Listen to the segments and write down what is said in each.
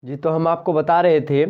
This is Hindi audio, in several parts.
जी, तो हम आपको बता रहे थे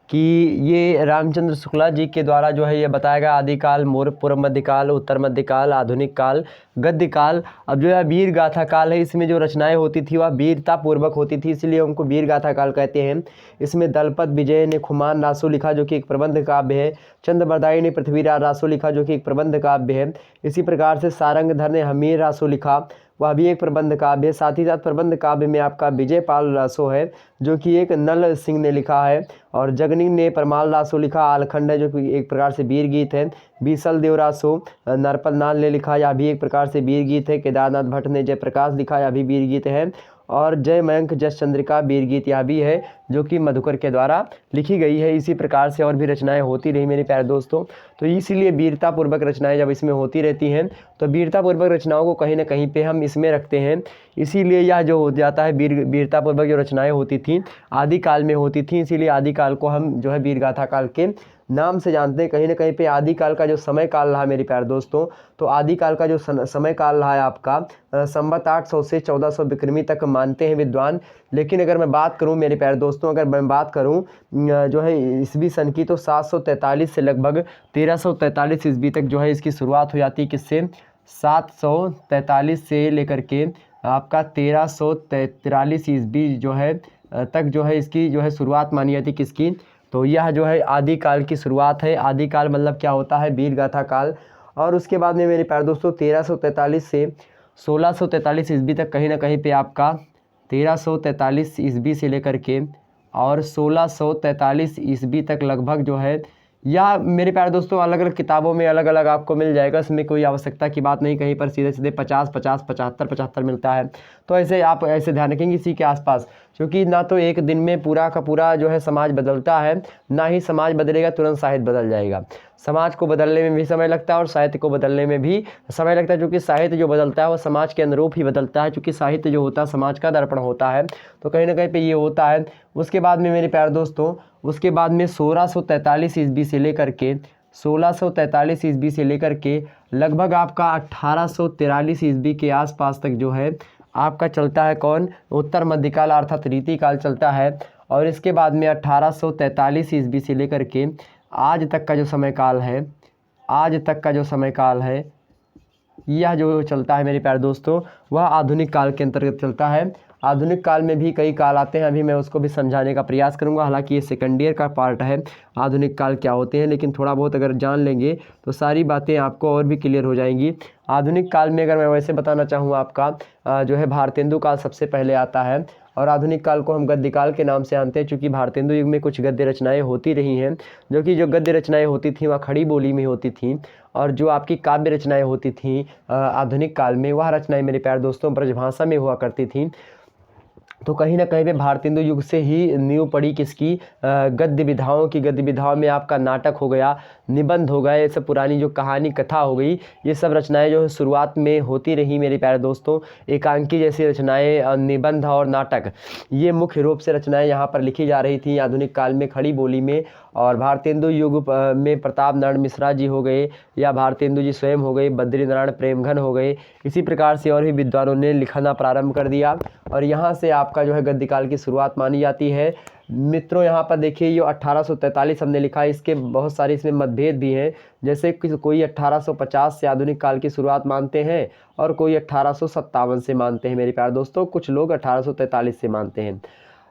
कि ये रामचंद्र शुक्ला जी के द्वारा जो है ये बताया गया आदिकाल, मौर्य पूर्व मध्यकाल, उत्तर मध्यकाल, आधुनिक काल, गद्य काल। अब जो है वीर गाथा काल है, इसमें जो रचनाएं होती थी वह वीरता पूर्वक होती थी, इसलिए उनको वीर गाथा काल कहते हैं। इसमें दलपत विजय ने खुमान रासो लिखा जो कि एक प्रबंध काव्य है। चंद्रबरदाई ने पृथ्वीराज रासो लिखा जो कि एक प्रबंध काव्य है। इसी प्रकार से सारंगधर ने हमीर रासो लिखा, वह भी एक प्रबंध काव्य है। साथ ही साथ प्रबंध काव्य में आपका विजयपाल रासो है जो कि एक नल सिंह ने लिखा है। और जगनी ने परमाल रासो लिखा, आलखंड है जो कि एक प्रकार से वीर गीत है। बीसल देव रासो नरपल नाल ने लिखा, यह भी एक प्रकार से वीर गीत है। केदारनाथ भट्ट ने जयप्रकाश लिखा, यह भी वीर गीत है। और जय मयंक जस चंद्रिका वीर गीत यह भी है जो कि मधुकर के द्वारा लिखी गई है। इसी प्रकार से और भी रचनाएं होती रही मेरे प्यारे दोस्तों। तो इसीलिए वीरतापूर्वक रचनाएं जब इसमें होती रहती हैं तो वीरतापूर्वक रचनाओं को कहीं ना कहीं पे हम इसमें रखते हैं। इसीलिए यह जो हो जाता है वीरतापूर्वक जो रचनाएं होती थी आदिकाल में होती थी, इसीलिए आदिकाल को हम जो है वीरगाथा काल के नाम से जानते हैं। कहीं ना कहीं पे आदिकाल का जो समय काल रहा मेरे प्यारे दोस्तों, तो आदिकाल का जो समय काल रहा है आपका संवत 800 से 1400 विक्रमी तक मानते हैं विद्वान। लेकिन अगर मैं बात करूं मेरे प्यारे दोस्तों, अगर मैं बात करूं जो है ईस्वी सन की, तो 743 से लगभग 1343 ईस्वी तक जो है इसकी शुरुआत हो जाती है। किससे? 743 से लेकर के आपका 1343 ईस्वी जो है तक जो है इसकी जो है शुरुआत मानी जाती है। किसकी? तो यह जो है आदिकाल की शुरुआत है। आदिकाल मतलब क्या होता है? वीरगाथा काल। और उसके बाद में मेरे प्यारे दोस्तों 1343 से 1643 ईस्वी तक कहीं ना कहीं पे आपका 1343 ईस्वी से लेकर के और 1643 ईस्वी तक लगभग जो है, या मेरे प्यारे दोस्तों अलग अलग किताबों में अलग अलग आपको मिल जाएगा, इसमें कोई आवश्यकता की बात नहीं, कहीं पर सीधे सीधे 50 50 75 75 मिलता है। तो ऐसे आप ऐसे ध्यान रखेंगे इसी के आसपास, क्योंकि ना तो एक दिन में पूरा का पूरा जो है समाज बदलता है, ना ही समाज बदलेगा तुरंत साहित्य बदल जाएगा। समाज को बदलने में भी समय लगता है और साहित्य को बदलने में भी समय लगता है, क्योंकि साहित्य जो बदलता है वो समाज के अनुरूप ही बदलता है, क्योंकि साहित्य जो होता है समाज का दर्पण होता है। तो कहीं ना कहीं पे ये होता है। उसके बाद में मेरे प्यारे दोस्तों, उसके बाद में 1643 ईस्वी से लेकर के 1643 ईस्वी से लेकर के लगभग आपका 1843 ईस्वी के आसपास तक जो है आपका चलता है कौन? उत्तर मध्यकाल अर्थात रीतिकाल चलता है। और इसके बाद में 1843 ईस्वी से लेकर के आज तक का जो समय काल है, आज तक का जो समय काल है, यह जो चलता है मेरे प्यारे दोस्तों वह आधुनिक काल के अंतर्गत चलता है। आधुनिक काल में भी कई काल आते हैं, अभी मैं उसको भी समझाने का प्रयास करूंगा। हालांकि ये सेकंड ईयर का पार्ट है आधुनिक काल क्या होते हैं, लेकिन थोड़ा बहुत अगर जान लेंगे तो सारी बातें आपको और भी क्लियर हो जाएंगी। आधुनिक काल में अगर मैं वैसे बताना चाहूँ आपका जो है भारतेंदु काल सबसे पहले आता है। और आधुनिक काल को हम गद्य काल के नाम से जानते हैं, चूँकि भारतेंदु युग में कुछ गद्य रचनाएँ होती रही हैं, जो गद्य रचनाएँ होती थी वह खड़ी बोली में होती थी। और जो आपकी काव्य रचनाएँ होती थीं आधुनिक काल में, वह रचनाएँ मेरे प्यारे दोस्तों ब्रजभाषा में हुआ करती थीं। तो कहीं ना कहीं पे भारतेंदु युग से ही नींव पड़ी किसकी? गद्य विधाओं की। गद्य विधाओं में आपका नाटक हो गया, निबंध हो गए, ये सब पुरानी जो कहानी कथा हो गई, ये सब रचनाएं जो है शुरुआत में होती रही मेरे प्यारे दोस्तों। एकांकी जैसी रचनाएं, निबंध और नाटक, ये मुख्य रूप से रचनाएं यहाँ पर लिखी जा रही थी आधुनिक काल में खड़ी बोली में। और भारतेंदु युग में प्रताप नारायण मिश्रा जी हो गए, या भारतेंदु जी स्वयं हो गए, बद्री नारायण प्रेमघन हो गए, इसी प्रकार से और भी विद्वानों ने लिखना प्रारंभ कर दिया। और यहाँ से आपका जो है गद्य काल की शुरुआत मानी जाती है। मित्रों यहाँ पर देखिए ये 1843 हमने लिखा है, इसके बहुत सारे इसमें मतभेद भी हैं। जैसे कोई 1850 से आधुनिक काल की शुरुआत मानते हैं और कोई 1857 से मानते हैं मेरे प्यारे दोस्तों। कुछ लोग 1843 से मानते हैं।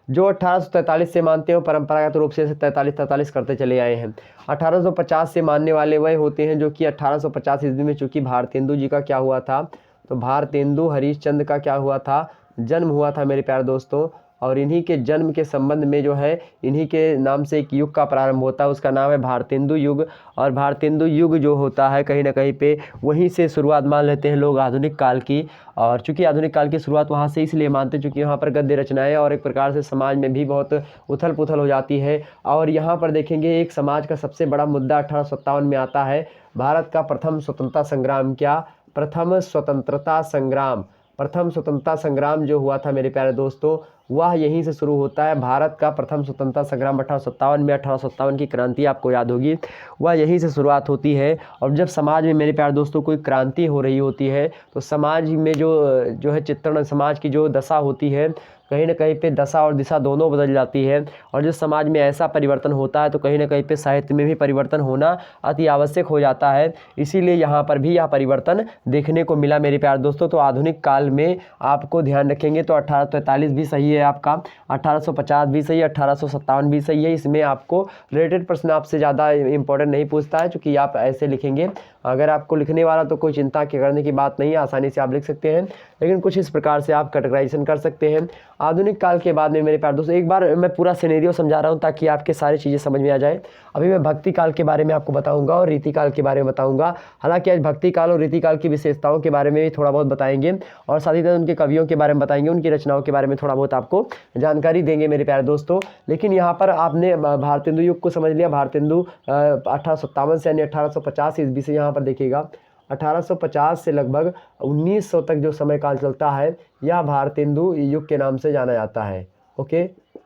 जो 1843 से मानते हैं परंपरागत रूप से 43 करते चले आए हैं। 1850 से मानने वाले वह होते हैं जो कि 1850 ईस्वी में, चूँकि भारतेंदु जी का क्या हुआ था, तो भारतेंदु हरिश्चंद्र का क्या हुआ था? जन्म हुआ था मेरे प्यारे दोस्तों। और इन्हीं के जन्म के संबंध में जो है इन्हीं के नाम से एक युग का प्रारंभ होता है, उसका नाम है भारतेंदु युग। और भारतेंदु युग जो होता है कहीं ना कहीं पे वहीं से शुरुआत मान लेते हैं लोग आधुनिक काल की। और चूंकि आधुनिक काल की शुरुआत वहाँ से इसलिए मानते हैं चूँकि यहाँ पर गद्य रचनाएं और एक प्रकार से समाज में भी बहुत उथल पुथल हो जाती है। और यहाँ पर देखेंगे एक समाज का सबसे बड़ा मुद्दा 1857 में आता है, भारत का प्रथम स्वतंत्रता संग्राम। क्या? प्रथम स्वतंत्रता संग्राम। प्रथम स्वतंत्रता संग्राम जो हुआ था मेरे प्यारे दोस्तों वह यहीं से शुरू होता है। भारत का प्रथम स्वतंत्रता संग्राम 1857 में, 1857 की क्रांति आपको याद होगी, वह यहीं से शुरुआत होती है। और जब समाज में मेरे प्यारे दोस्तों कोई क्रांति हो रही होती है तो समाज में जो है चित्रण, समाज की जो दशा होती है, कहीं ना कहीं पे दशा और दिशा दोनों बदल जाती है। और जब समाज में ऐसा परिवर्तन होता है तो कहीं ना कहीं पे साहित्य में भी परिवर्तन होना अति आवश्यक हो जाता है। इसीलिए यहाँ पर भी यह परिवर्तन देखने को मिला मेरे प्यारे दोस्तों। तो आधुनिक काल में आपको ध्यान रखेंगे तो 1843 भी सही है आपका, 1850 भी सही है, 1857 भी सही है। इसमें आपको रिलेटेड प्रश्न आपसे ज़्यादा इंपॉर्टेंट नहीं पूछता है, चूँकि आप ऐसे लिखेंगे। अगर आपको लिखने वाला तो कोई चिंता करने की बात नहीं है, आसानी से आप लिख सकते हैं, लेकिन कुछ इस प्रकार से आप कैटेगराइजेशन कर सकते हैं। आधुनिक काल के बाद में मेरे प्यारे दोस्तों, एक बार मैं पूरा सिनेरियो समझा रहा हूँ ताकि आपके सारी चीज़ें समझ में आ जाए। अभी मैं भक्ति काल के बारे में आपको बताऊंगा और रीति काल के बारे में बताऊंगा। हालांकि आज भक्ति काल और रीति काल की विशेषताओं के बारे में भी थोड़ा बहुत बताएंगे और साथ ही साथ उनके कवियों के बारे में बताएंगे, उनकी रचनाओं के बारे में थोड़ा बहुत आपको जानकारी देंगे मेरे प्यारे दोस्तों। लेकिन यहाँ पर आपने भारतेंदु युग को समझ लिया। भारतेंदु 1857 से यानी 1850 ईस्वी से यहाँ पर देखिएगा 1850 से लगभग 1900 तक जो समय काल चलता है, यह भारतेंदु युग के नाम से जाना जाता है। ओके,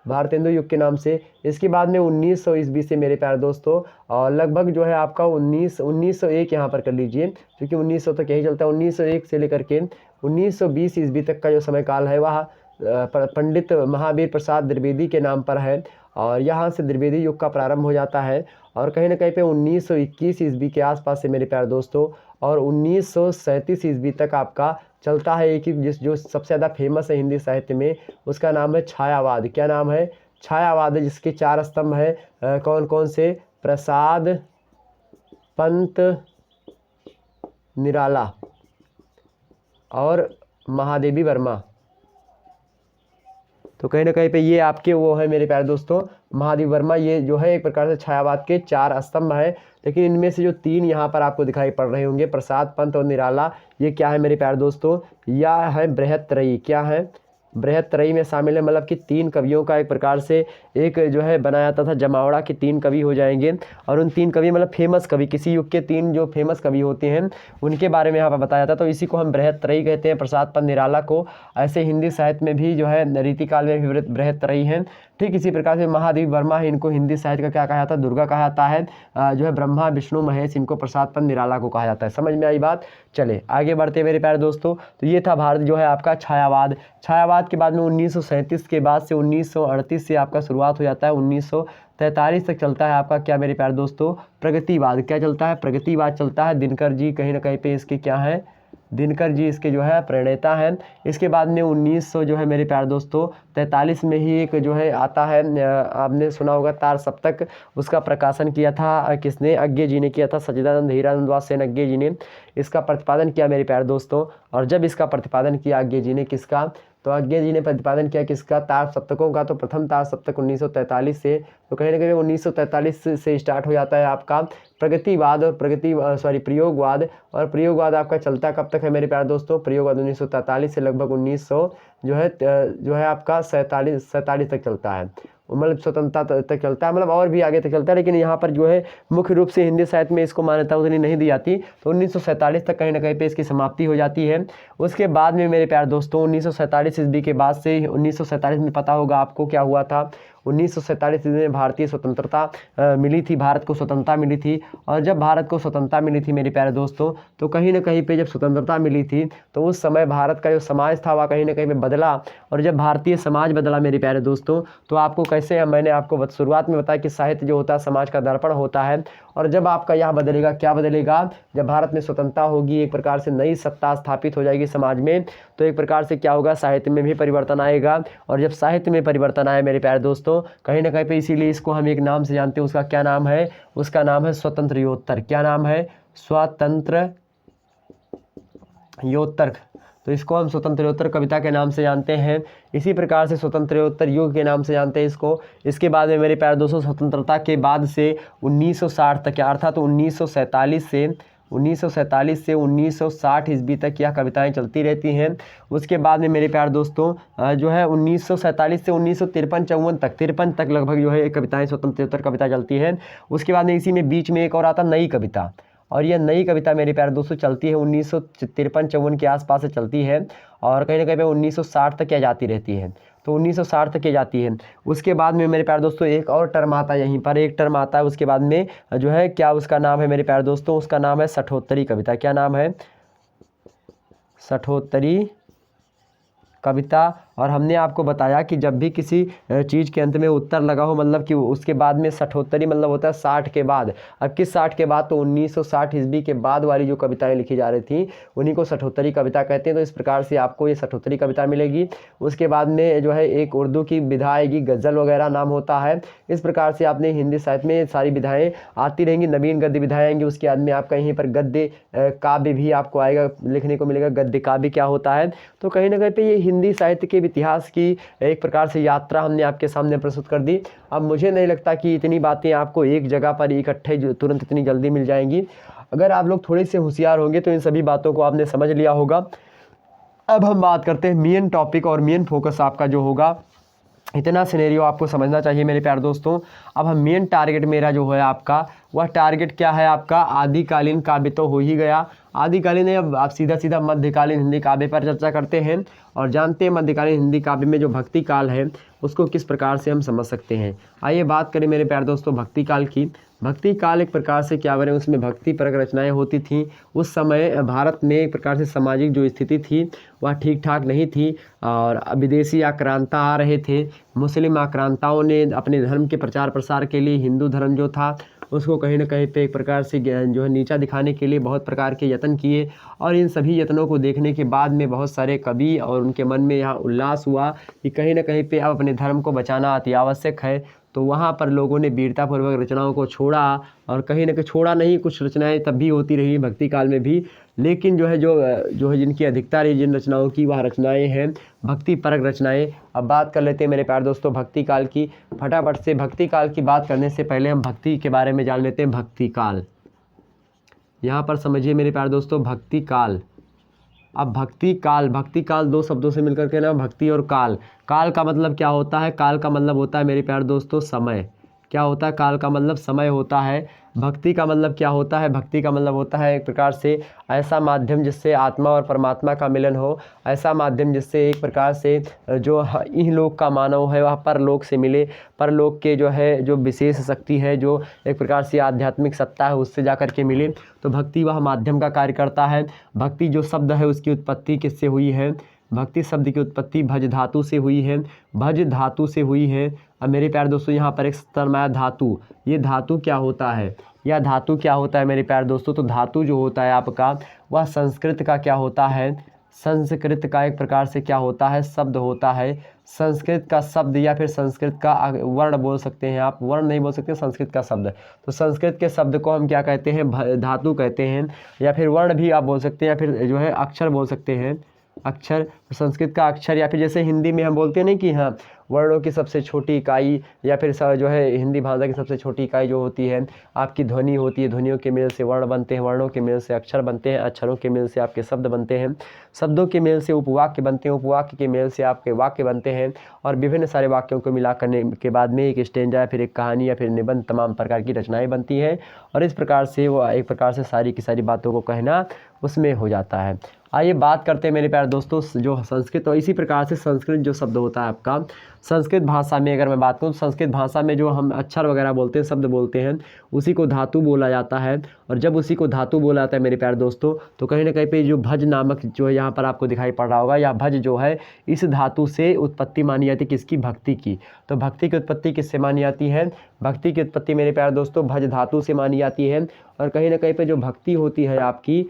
भारतेंदु युग के नाम से। इसके बाद में 1900 ईस्वी से मेरे प्यारे दोस्तों और लगभग जो है आपका 1901 यहाँ पर कर लीजिए, क्योंकि 1900 तक यही चलता है। 1901 से लेकर के 1920 ईस्वी तक का जो समय काल है वह पंडित महावीर प्रसाद द्विवेदी के नाम पर है और यहाँ से द्विवेदी युग का प्रारंभ हो जाता है। और कहीं ना कहीं पे 1921 ईस्वी के आसपास से मेरे प्यारे दोस्तों और 1937 ईस्वी तक आपका चलता है एक ही जो सबसे ज़्यादा फेमस है हिंदी साहित्य में, उसका नाम है छायावाद। क्या नाम है? छायावाद, जिसके 4 स्तंभ है। कौन कौन से? प्रसाद, पंत, निराला और महादेवी वर्मा। तो कहीं ना कहीं पे ये आपके वो है मेरे प्यारे दोस्तों महादेवी वर्मा। ये जो है एक प्रकार से छायावाद के 4 स्तंभ है, लेकिन इनमें से जो 3 यहाँ पर आपको दिखाई पड़ रहे होंगे, प्रसाद, पंत और निराला, ये क्या है मेरे प्यारे दोस्तों? यह है बृहत्त्रयी। क्या है? बृहत्त्रयी में शामिल है, मतलब कि 3 कवियों का एक प्रकार से एक जो है बनाया जाता था जमावड़ा के 3 कवि हो जाएंगे। और उन 3 कवि मतलब फेमस कवि, किसी युग के 3 जो फेमस कवि होते हैं उनके बारे में यहाँ पर बताया जाता है। तो इसी को हम बृहत्त्रयी कहते हैं, प्रसाद, पंत, निराला को। ऐसे हिंदी साहित्य में भी जो है रीति काल में भी बृहत्त्रयी हैं। ठीक इसी प्रकार से महादेवी वर्मा है, इनको हिंदी साहित्य का क्या कहा जाता है? दुर्गा कहा जाता है। जो है ब्रह्मा, विष्णु, महेश, इनको प्रसाद, पंत, निराला को कहा जाता है। समझ में आई बात? चले आगे बढ़ते मेरे प्यारे दोस्तों। तो ये था भारत जो है आपका छायावाद। छायावाद के बाद में 1937 के बाद से 1938 से आपका शुरुआत हो जाता है, 1943 तक चलता है आपका क्या मेरे प्यारे दोस्तों? प्रगतिवाद। क्या चलता है? प्रगतिवाद चलता है। दिनकर जी कहीं ना कहीं पे इसके क्या है? दिनकर जी इसके जो है प्रणेता हैं। इसके बाद में 1900 जो है मेरे प्यारे दोस्तों 43 में ही एक जो है आता है, आपने सुना होगा तार सप्तक। उसका प्रकाशन किया था किसने? अज्ञे जी ने किया था। सच्चिदानंद हीरानंद सेन अज्ञे जी ने इसका प्रतिपादन किया मेरे प्यारे दोस्तों। और जब इसका प्रतिपादन किया अज्ञे जी ने, किसका? तो अज्ञे जी ने प्रतिपादन किया किसका? तार सप्तकों का। तो प्रथम तार सप्तक 1943 से, तो कहीं ना कहीं 1943 से स्टार्ट हो जाता है आपका प्रगतिवाद और प्रयोगवाद। और प्रयोगवाद आपका चलता कब तक है मेरे प्यारे दोस्तों? प्रयोगवाद 1943 से लगभग 1900 जो है आपका 47 तक चलता है, मतलब स्वतंत्रता तक चलता है, मतलब और भी आगे तक चलता है। लेकिन यहाँ पर जो है मुख्य रूप से हिंदी साहित्य में इसको मान्यता उतनी नहीं दी जाती। तो 1947 तक कहीं ना कहीं पे इसकी समाप्ति हो जाती है। उसके बाद में मेरे प्यारे दोस्तों 1947 ईस्वी के बाद से 1947 में पता होगा आपको क्या हुआ था? 1947 में भारतीय स्वतंत्रता मिली थी, भारत को स्वतंत्रता मिली थी। और जब भारत को स्वतंत्रता मिली थी मेरे प्यारे दोस्तों, तो कहीं ना कहीं पे जब स्वतंत्रता मिली थी तो उस समय भारत का जो समाज था वह कहीं ना कहीं पे बदला। और जब भारतीय समाज बदला मेरे प्यारे दोस्तों, तो आपको कैसे, मैंने आपको शुरुआत में बताया कि साहित्य जो होता है समाज का दर्पण होता है। और जब आपका यह बदलेगा, क्या बदलेगा? जब भारत में स्वतंत्रता होगी, एक प्रकार से नई सत्ता स्थापित हो जाएगी समाज में, तो एक प्रकार से क्या होगा? साहित्य में भी परिवर्तन आएगा। और जब साहित्य में परिवर्तन आए मेरे प्यारे दोस्तों, कहीं ना कहीं पे इसीलिए इसको हम एक नाम से जानते हैं। उसका क्या नाम है? उसका नाम है स्वतंत्र योत्तर। क्या नाम है? स्वतंत्र योत्तर। तो इसको हम स्वतंत्रोत्तर कविता के नाम से जानते हैं। इसी प्रकार से स्वतंत्रोत्तर युग के नाम से जानते हैं इसको। इसके बाद में मेरे प्यारे दोस्तों स्वतंत्रता के बाद से 1960 तक, अर्थात 1947 से 1960 ईस्वी तक यह कविताएं चलती रहती हैं। उसके बाद में मेरे प्यारे दोस्तों जो है 1947 से 1953-54 तक, 53 तक लगभग जो है कविताएं स्वतंत्रोत्तर कविता चलती हैं। उसके बाद में इसी में बीच में एक और आता नई कविता। और यह नई कविता मेरे प्यारे दोस्तों चलती है 1953-54 के आसपास से चलती है, और कहीं ना कहीं पे 1960 तक यह जाती रहती है। तो 1960 तक ये जाती है। उसके बाद में मेरे प्यारे दोस्तों एक और टर्म आता है, यहीं पर एक टर्म आता है उसके बाद में जो है, क्या उसका नाम है मेरे प्यारे दोस्तों, उसका नाम है सठोत्तरी कविता। क्या नाम है? सठोत्तरी कविता। और हमने आपको बताया कि जब भी किसी चीज़ के अंत में उत्तर लगा हो, मतलब कि उसके बाद में सठोत्तरी मतलब होता है 60 के बाद। अब किस 60 के बाद? तो 1960 ईस्वी के बाद वाली जो कविताएं लिखी जा रही थी उन्हीं को सठोत्तरी कविता कहते हैं। तो इस प्रकार से आपको ये सठोत्तरी कविता मिलेगी। उसके बाद में जो है एक उर्दू की विधा आएगी, गज़ल वगैरह नाम होता है। इस प्रकार से आपने हिंदी साहित्य में सारी विधाएँ आती रहेंगी, नवीन गद्य विधाएँ आएंगी। उसके बाद में आपका यहीं पर गद्य काव्य भी आपको आएगा, लिखने को मिलेगा। गद्य काव्य क्या होता है? तो कहीं ना कहीं पे ये हिंदी साहित्य के इतिहास की एक प्रकार से यात्रा हमने आपके सामने प्रस्तुत कर दी। अब मुझे नहीं लगता कि इतनी बातें आपको एक जगह पर इकट्ठे तुरंत इतनी जल्दी मिल जाएंगी। अगर आप लोग थोड़े से होशियार होंगे तो इन सभी बातों को आपने समझ लिया होगा। अब हम बात करते हैं मेन टॉपिक और मेन फोकस आपका जो होगा, इतना सिनेरियो आपको समझना चाहिए मेरे प्यारे दोस्तों। अब हम मेन टारगेट मेरा जो है आपका, वह टारगेट क्या है आपका? आदिकालीन काव्य तो हो ही गया, आदिकालीन है। अब आप सीधा सीधा मध्यकालीन हिंदी काव्य पर चर्चा करते हैं और जानते हैं मध्यकालीन हिंदी काव्य में जो भक्ति काल है उसको किस प्रकार से हम समझ सकते हैं। आइए बात करें मेरे प्यारे दोस्तों भक्ति काल की। भक्ति काल एक प्रकार से क्या बने, उसमें भक्ति परक रचनाएं होती थीं। उस समय भारत में एक प्रकार से सामाजिक जो स्थिति थी वह ठीक ठाक नहीं थी और विदेशी आक्रांता आ रहे थे। मुस्लिम आक्रांताओं ने अपने धर्म के प्रचार प्रसार के लिए हिंदू धर्म जो था उसको कहीं ना कहीं पे एक प्रकार से जो है नीचा दिखाने के लिए बहुत प्रकार के यत्न किए। और इन सभी यत्नों को देखने के बाद में बहुत सारे कवि और उनके मन में यह उल्लास हुआ कि कहीं ना कहीं पे अब अपने धर्म को बचाना अति आवश्यक है। तो वहाँ पर लोगों ने वीरतापूर्वक रचनाओं को छोड़ा, और कहीं ना कहीं छोड़ा नहीं, कुछ रचनाएं तब भी होती रही भक्ति काल में भी, लेकिन जो है जिनकी अधिकता रही जिन रचनाओं की, वह रचनाएं हैं भक्ति परक रचनाएं। अब बात कर लेते हैं मेरे प्यारे दोस्तों भक्ति काल की फटाफट से। भक्ति काल की बात करने से पहले हम भक्ति के बारे में जान लेते हैं। भक्ति काल, यहाँ पर समझिए मेरे प्यारे दोस्तों भक्ति काल। अब भक्ति काल दो शब्दों से मिलकर के ना, भक्ति और काल। काल का मतलब क्या होता है? काल का मतलब होता है मेरे प्यारे दोस्तों समय। क्या होता है? काल का मतलब समय होता है। भक्ति का मतलब क्या होता है? भक्ति का मतलब होता है एक प्रकार से ऐसा माध्यम जिससे आत्मा और परमात्मा का मिलन हो, ऐसा माध्यम जिससे एक प्रकार से जो इन लोक का मानव है वह परलोक से मिले, परलोक के जो है जो विशेष शक्ति है, जो एक प्रकार से आध्यात्मिक सत्ता है, उससे जाकर के मिले। तो भक्ति वह माध्यम का कार्य करता है। भक्ति जो शब्द है उसकी उत्पत्ति किससे हुई है? भक्ति शब्द की उत्पत्ति भज धातु से हुई है, भज धातु से हुई है। अब मेरे प्यारे दोस्तों यहाँ पर एक सरमाया धातु, ये धातु क्या होता है? यह धातु क्या होता है मेरे प्यारे दोस्तों? तो धातु जो होता है आपका वह संस्कृत का क्या होता है? संस्कृत का एक प्रकार से क्या होता है? शब्द होता है। संस्कृत का शब्द या फिर संस्कृत का वर्ण बोल सकते हैं आप, वर्ण नहीं बोल सकते, संस्कृत का शब्द। तो संस्कृत के शब्द को हम क्या कहते हैं? धातु कहते हैं, या फिर वर्ण भी आप बोल सकते हैं, या फिर जो है अक्षर बोल सकते हैं। अक्षर, संस्कृत का अक्षर, या फिर जैसे हिंदी में हम बोलते हैं नहीं कि हाँ वर्णों की सबसे छोटी इकाई, या फिर जो है हिंदी भाषा की सबसे छोटी इकाई जो होती है आपकी ध्वनि होती है। ध्वनियों के मेल से वर्ण बनते हैं, वर्णों के मेल से अक्षर बनते हैं, अक्षरों के मेल से आपके शब्द बनते हैं, शब्दों के मेल से उपवाक्य बनते हैं, उपवाक्य के मेल से आपके वाक्य बनते हैं, और विभिन्न सारे वाक्यों को मिला करने के बाद में एक स्टेंजा या फिर एक कहानी या फिर निबंध तमाम प्रकार की रचनाएँ बनती हैं। और इस प्रकार से वो एक प्रकार से सारी की सारी बातों को कहना उसमें हो जाता है। आइए बात करते हैं मेरे प्यारे दोस्तों जो संस्कृत, और इसी प्रकार से संस्कृत जो शब्द होता है आपका, संस्कृत भाषा में अगर मैं बात करूँ, संस्कृत भाषा में जो हम अक्षर वगैरह बोलते हैं, शब्द बोलते हैं, उसी को धातु बोला जाता है। और जब उसी को धातु बोला जाता है मेरे प्यारे दोस्तों, तो कहीं ना कहीं पे जो भज नामक जो है यहाँ पर आपको दिखाई पड़ रहा होगा, या भज जो है इस धातु से उत्पत्ति मानी जाती है किसकी? भक्ति की। तो भक्ति की उत्पत्ति किससे मानी जाती है? भक्ति की उत्पत्ति मेरे प्यारे दोस्तों भज धातु से मानी जाती है। और कहीं ना कहीं पे जो भक्ति होती है आपकी,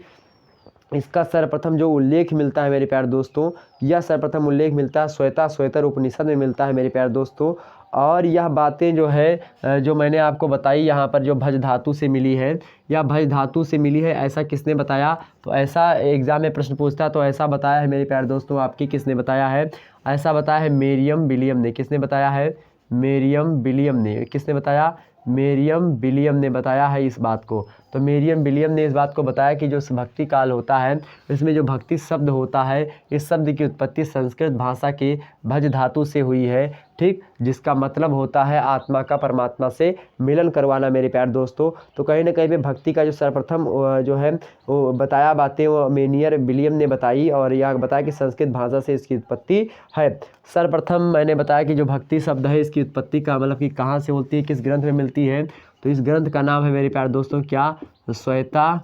इसका सर्वप्रथम जो उल्लेख मिलता है मेरे प्यारे दोस्तों, यह सर्वप्रथम उल्लेख मिलता है श्वेता उपनिषद में मिलता है मेरे प्यारे दोस्तों। और यह बातें जो है जो मैंने आपको बताई यहाँ पर जो भज धातु से मिली है, या भज धातु से मिली है, ऐसा किसने बताया? तो ऐसा एग्जाम में प्रश्न पूछता है, तो ऐसा बताया है मेरे प्यारे दोस्तों आपकी, किसने बताया है? ऐसा बताया है मेरियम विलियम ने। किसने बताया है? मेरियम विलियम ने। किसने बताया? मेरियम विलियम ने बताया है इस बात को। तो मेरियम विलियम ने इस बात को बताया कि जो भक्ति काल होता है इसमें जो भक्ति शब्द होता है, इस शब्द की उत्पत्ति संस्कृत भाषा के भज धातु से हुई है, ठीक, जिसका मतलब होता है आत्मा का परमात्मा से मिलन करवाना मेरे प्यारे दोस्तों। तो कहीं ना कहीं पे भक्ति का जो सर्वप्रथम जो है वो बताया बातें वो मेनियर विलियम ने बताई, और यह बताया कि संस्कृत भाषा से इसकी उत्पत्ति है। सर्वप्रथम मैंने बताया कि जो भक्ति शब्द है इसकी उत्पत्ति का मतलब कि कहाँ से होती है, किस ग्रंथ में मिलती है। तो इस ग्रंथ का नाम है मेरे प्यारे दोस्तों क्या, श्वेतर,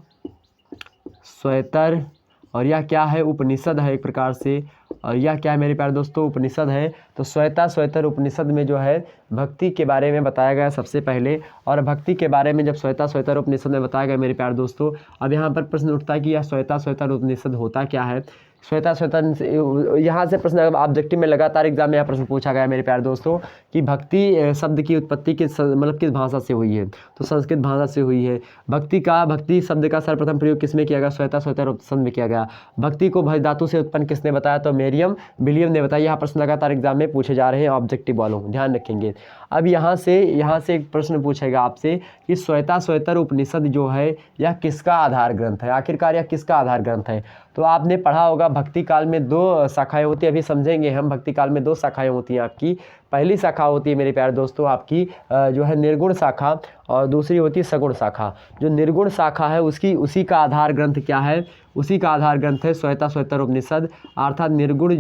और यह क्या है, उपनिषद है एक प्रकार से, और यह क्या है मेरे प्यारे दोस्तों, उपनिषद है। तो श्वेतर उपनिषद में जो है भक्ति के बारे में बताया गया सबसे पहले, और भक्ति के बारे में जब श्वेतर उपनिषद में बताया गया मेरे प्यारे दोस्तों, अब यहाँ पर प्रश्न उठता है कि यह श्वेतर उपनिषद होता क्या है। श्वेतर यहाँ से प्रश्न ऑब्जेक्टिव में लगातार एग्जाम में यह प्रश्न पूछा गया मेरे प्यारे दोस्तों कि भक्ति शब्द की उत्पत्ति किस मतलब किस भाषा से हुई है, तो संस्कृत भाषा से हुई है। भक्ति शब्द का सर्वप्रथम प्रयोग किसमें किया गया, श्वेतर उपनिषद में किया गया। भक्ति को भज धातु से उत्पन्न किसने बताया, तो मेरियम विलियम ने बताया। यह प्रश्न लगातार एग्जाम में पूछे जा रहे हैं ऑब्जेक्टिव वालों, ध्यान रखेंगे। अब यहाँ से एक प्रश्न पूछेगा आपसे कि श्वेतर उपनिषद जो है यह किसका आधार ग्रंथ है, आखिरकार यह किसका आधार ग्रंथ है। तो आपने पढ़ा होगा भक्ति काल में दो शाखाएं होती है, अभी समझेंगे हम। भक्ति काल में दो शाखाएं होती हैं आपकी। पहली शाखा होती है मेरे प्यारे दोस्तों आपकी जो है निर्गुण शाखा, और दूसरी होती है सगुण शाखा। जो निर्गुण शाखा है उसी का आधार ग्रंथ क्या है, उसी का आधार ग्रंथ है श्वेतर उपनिषद, अर्थात निर्गुण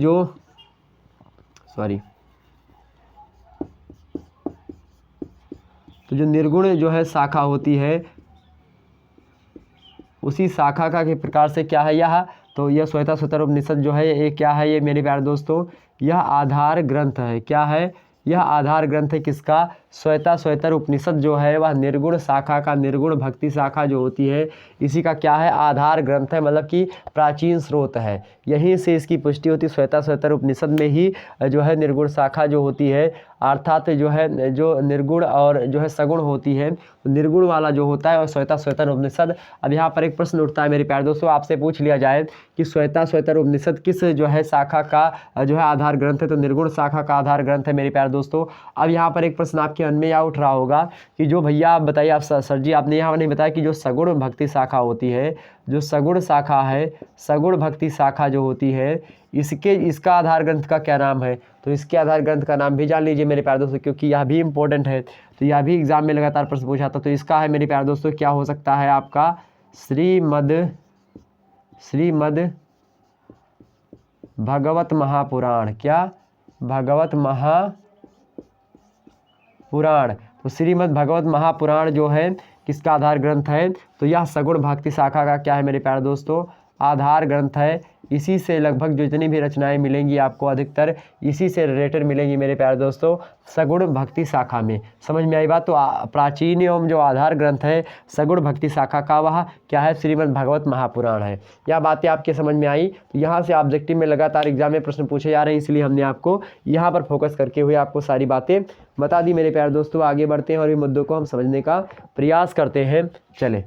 तो जो निर्गुण जो है शाखा होती है उसी शाखा का के प्रकार से क्या है यह, तो यह श्वेतर उपनिषद जो है ये क्या है, ये मेरे प्यारे दोस्तों यह आधार ग्रंथ है। क्या है, यह आधार ग्रंथ है किसका, श्वेतर उपनिषद जो है वह निर्गुण शाखा का, निर्गुण भक्ति शाखा जो होती है इसी का क्या है, आधार ग्रंथ है, मतलब कि प्राचीन स्रोत है। यहीं से इसकी पुष्टि होती है, श्वेतर उपनिषद में ही जो है निर्गुण शाखा जो होती है, अर्थात जो है जो निर्गुण और जो है सगुण होती है, निर्गुण वाला जो होता है और श्वेतर उपनिषद। अब यहाँ पर एक प्रश्न उठता है मेरे प्यारे दोस्तों, आपसे पूछ लिया जाए कि श्वेतर उपनिषद किस जो है शाखा का जो है आधार ग्रंथ है, तो निर्गुण शाखा का आधार ग्रंथ है मेरे प्यारे दोस्तों। अब यहाँ पर एक प्रश्न आपके मन में यह उठ रहा होगा कि जो भैया आप बताइए, आप सर जी आपने यहाँ नहीं बताया कि जो सगुण भक्ति शाखा होती है, जो सगुण शाखा है, सगुण भक्ति शाखा जो होती है इसका आधार ग्रंथ का क्या नाम है। तो इसके आधार ग्रंथ का नाम भी जान लीजिए मेरे प्यारे दोस्तों, क्योंकि यह भी इंपॉर्टेंट है, तो यह भी एग्जाम में लगातार प्रश्न पूछा था। तो इसका है मेरे प्यारे दोस्तों क्या हो सकता है आपका, श्रीमद् भगवत महापुराण। क्या, भगवत महापुराण। तो श्रीमद् भगवत महापुराण जो है किसका आधार ग्रंथ है, तो यह सगुण भक्ति शाखा का क्या है मेरे प्यारे दोस्तों, आधार ग्रंथ है। इसी से लगभग जितनी भी रचनाएं मिलेंगी आपको अधिकतर इसी से रिलेटेड मिलेंगी मेरे प्यारे दोस्तों, सगुण भक्ति शाखा में। समझ में आई बात। तो प्राचीन एवं जो आधार ग्रंथ है सगुण भक्ति शाखा का वह क्या है, श्रीमद् भागवत महापुराण है। यह बातें आपके समझ में आई। तो यहाँ से ऑब्जेक्टिव में लगातार एग्जाम में प्रश्न पूछे जा रहे हैं, इसलिए हमने आपको यहाँ पर फोकस करके हुए आपको सारी बातें बता दी मेरे प्यारे दोस्तों। आगे बढ़ते हैं और इन मुद्दों को हम समझने का प्रयास करते हैं। चले,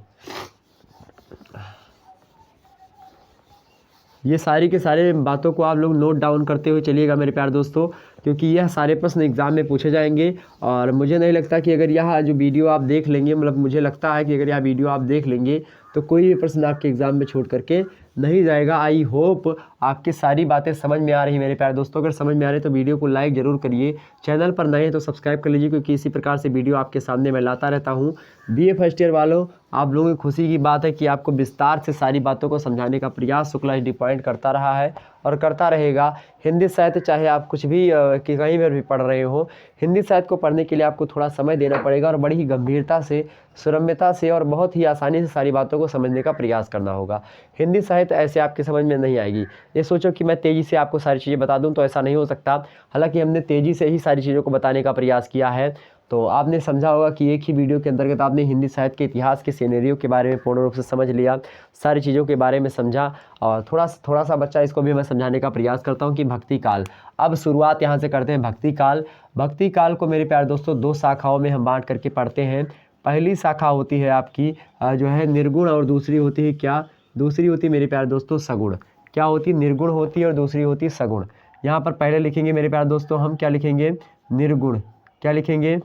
ये सारी के सारे बातों को आप लोग नोट डाउन करते हुए चलिएगा मेरे प्यारे दोस्तों, क्योंकि यह सारे प्रश्न एग्जाम में पूछे जाएंगे। और मुझे नहीं लगता कि अगर यह जो वीडियो आप देख लेंगे, मतलब मुझे लगता है कि अगर यह वीडियो आप देख लेंगे तो कोई भी प्रश्न आपके एग्जाम में छूट करके नहीं जाएगा। आई होप आपकी सारी बातें समझ में आ रही मेरे प्यारे दोस्तों। अगर समझ में आ रही तो वीडियो को लाइक ज़रूर करिए, चैनल पर नए हैं तो सब्सक्राइब कर लीजिए, क्योंकि इसी प्रकार से वीडियो आपके सामने मैं लाता रहता हूँ। बीए फर्स्ट ईयर वालों, आप लोगों की खुशी की बात है कि आपको विस्तार से सारी बातों को समझाने का प्रयास शुक्ला एचडी पॉइंट करता रहा है और करता रहेगा। हिंदी साहित्य चाहे आप कुछ भी कि कहीं पर भी पढ़ रहे हो, हिंदी साहित्य को पढ़ने के लिए आपको थोड़ा समय देना पड़ेगा और बड़ी ही गंभीरता से, सुरम्यता से और बहुत ही आसानी से सारी बातों को समझने का प्रयास करना होगा। हिंदी साहित्य ऐसे आपके समझ में नहीं आएगी। ये सोचो कि मैं तेज़ी से आपको सारी चीज़ें बता दूं, तो ऐसा नहीं हो सकता। हालांकि हमने तेज़ी से ही सारी चीज़ों को बताने का प्रयास किया है। तो आपने समझा होगा कि एक ही वीडियो के अंतर्गत आपने हिंदी साहित्य के इतिहास के सिनेरियो के बारे में पूर्ण रूप से समझ लिया, सारी चीज़ों के बारे में समझा। और थोड़ा सा बच्चा इसको भी मैं समझाने का प्रयास करता हूँ कि भक्ति काल। अब शुरुआत यहाँ से करते हैं भक्ति काल। भक्ति काल को मेरे प्यारे दोस्तों दो शाखाओं में हम बांट करके पढ़ते हैं। पहली शाखा होती है आपकी जो है निर्गुण, और दूसरी होती है क्या, दूसरी होती है मेरे प्यारे दोस्तों सगुण। क्या होती है, निर्गुण होती है और दूसरी होती है सगुण। यहाँ पर पहले लिखेंगे मेरे प्यारे दोस्तों हम क्या लिखेंगे, निर्गुण। क्या लिखेंगे,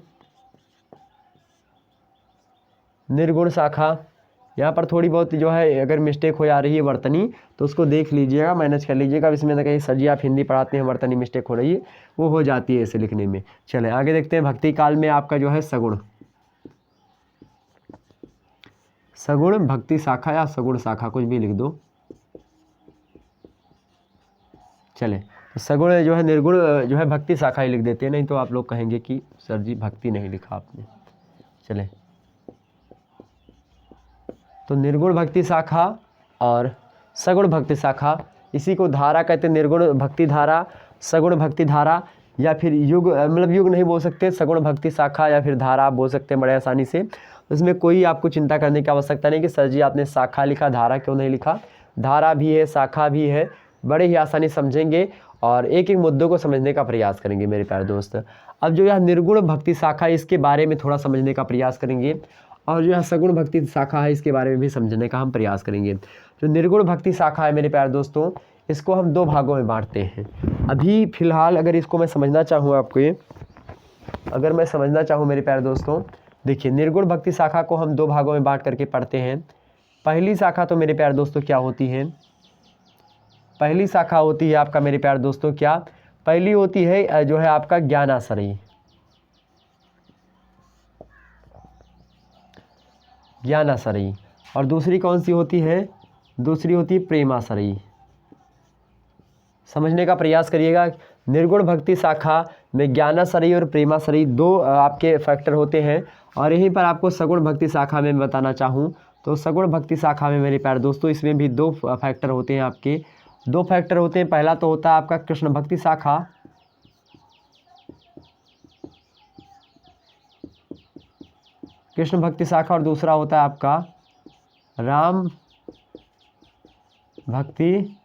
निर्गुण शाखा, यहाँ पर थोड़ी बहुत जो है अगर मिस्टेक हो जा रही है वर्तनी तो उसको देख लीजिएगा, मैनेज कर लीजिएगा। अब इसमें ना कहीं सर जी आप हिंदी पढ़ाते हैं वर्तनी मिस्टेक हो रही है, वो हो जाती है इसे लिखने में। चले आगे देखते हैं। भक्ति काल में आपका जो है सगुण, सगुण भक्ति शाखा या सगुण शाखा कुछ भी लिख दो। चले तो सगुण जो है निर्गुण जो है भक्ति शाखा ही लिख देते हैं, नहीं तो आप लोग कहेंगे कि सर जी भक्ति नहीं लिखा आपने। चले तो निर्गुण भक्ति शाखा और सगुण भक्ति शाखा, इसी को धारा कहते हैं। निर्गुण भक्ति धारा, सगुण भक्ति धारा, या फिर युग, मतलब युग नहीं बोल सकते, सगुण भक्ति शाखा या फिर धारा आप बोल सकते हैं बड़े आसानी से। इसमें कोई आपको चिंता करने की आवश्यकता नहीं कि सर जी आपने शाखा लिखा, धारा क्यों नहीं लिखा। धारा भी है, शाखा भी है, बड़े ही आसानी समझेंगे और एक एक मुद्दों को समझने का प्रयास करेंगे मेरे प्यारे दोस्त। अब जो यह निर्गुण भक्ति शाखा है इसके बारे में थोड़ा समझने का प्रयास करेंगे, और जो यह सगुण भक्ति शाखा है इसके बारे में भी समझने का हम प्रयास करेंगे। जो निर्गुण भक्ति शाखा है मेरे प्यारे दोस्तों, इसको हम दो भागों में बांटते हैं। अभी फ़िलहाल अगर इसको मैं समझना चाहूँ आपको, अगर मैं समझना चाहूँ मेरे प्यारे दोस्तों, देखिए निर्गुण भक्ति शाखा को हम दो भागों में बांट करके पढ़ते हैं। पहली शाखा तो मेरे प्यारे दोस्तों क्या होती है, पहली शाखा होती है आपका मेरे प्यारे दोस्तों क्या, पहली होती है जो है आपका ज्ञानाश्रयी, ज्ञानाश्रयी। और दूसरी कौन सी होती है, दूसरी होती है प्रेमाश्रयी। समझने का प्रयास करिएगा। निर्गुण भक्ति शाखा में ज्ञानाश्रयी और प्रेमाश्रयी दो आपके फैक्टर होते हैं। और यहीं पर आपको सगुण भक्ति शाखा में बताना चाहूँ तो सगुण भक्ति शाखा में मेरे प्यारे दोस्तों इसमें भी दो फैक्टर होते हैं, आपके दो फैक्टर होते हैं। पहला तो होता है आपका कृष्ण भक्ति शाखा, कृष्ण भक्ति शाखा, और दूसरा होता है आपका राम भक्ति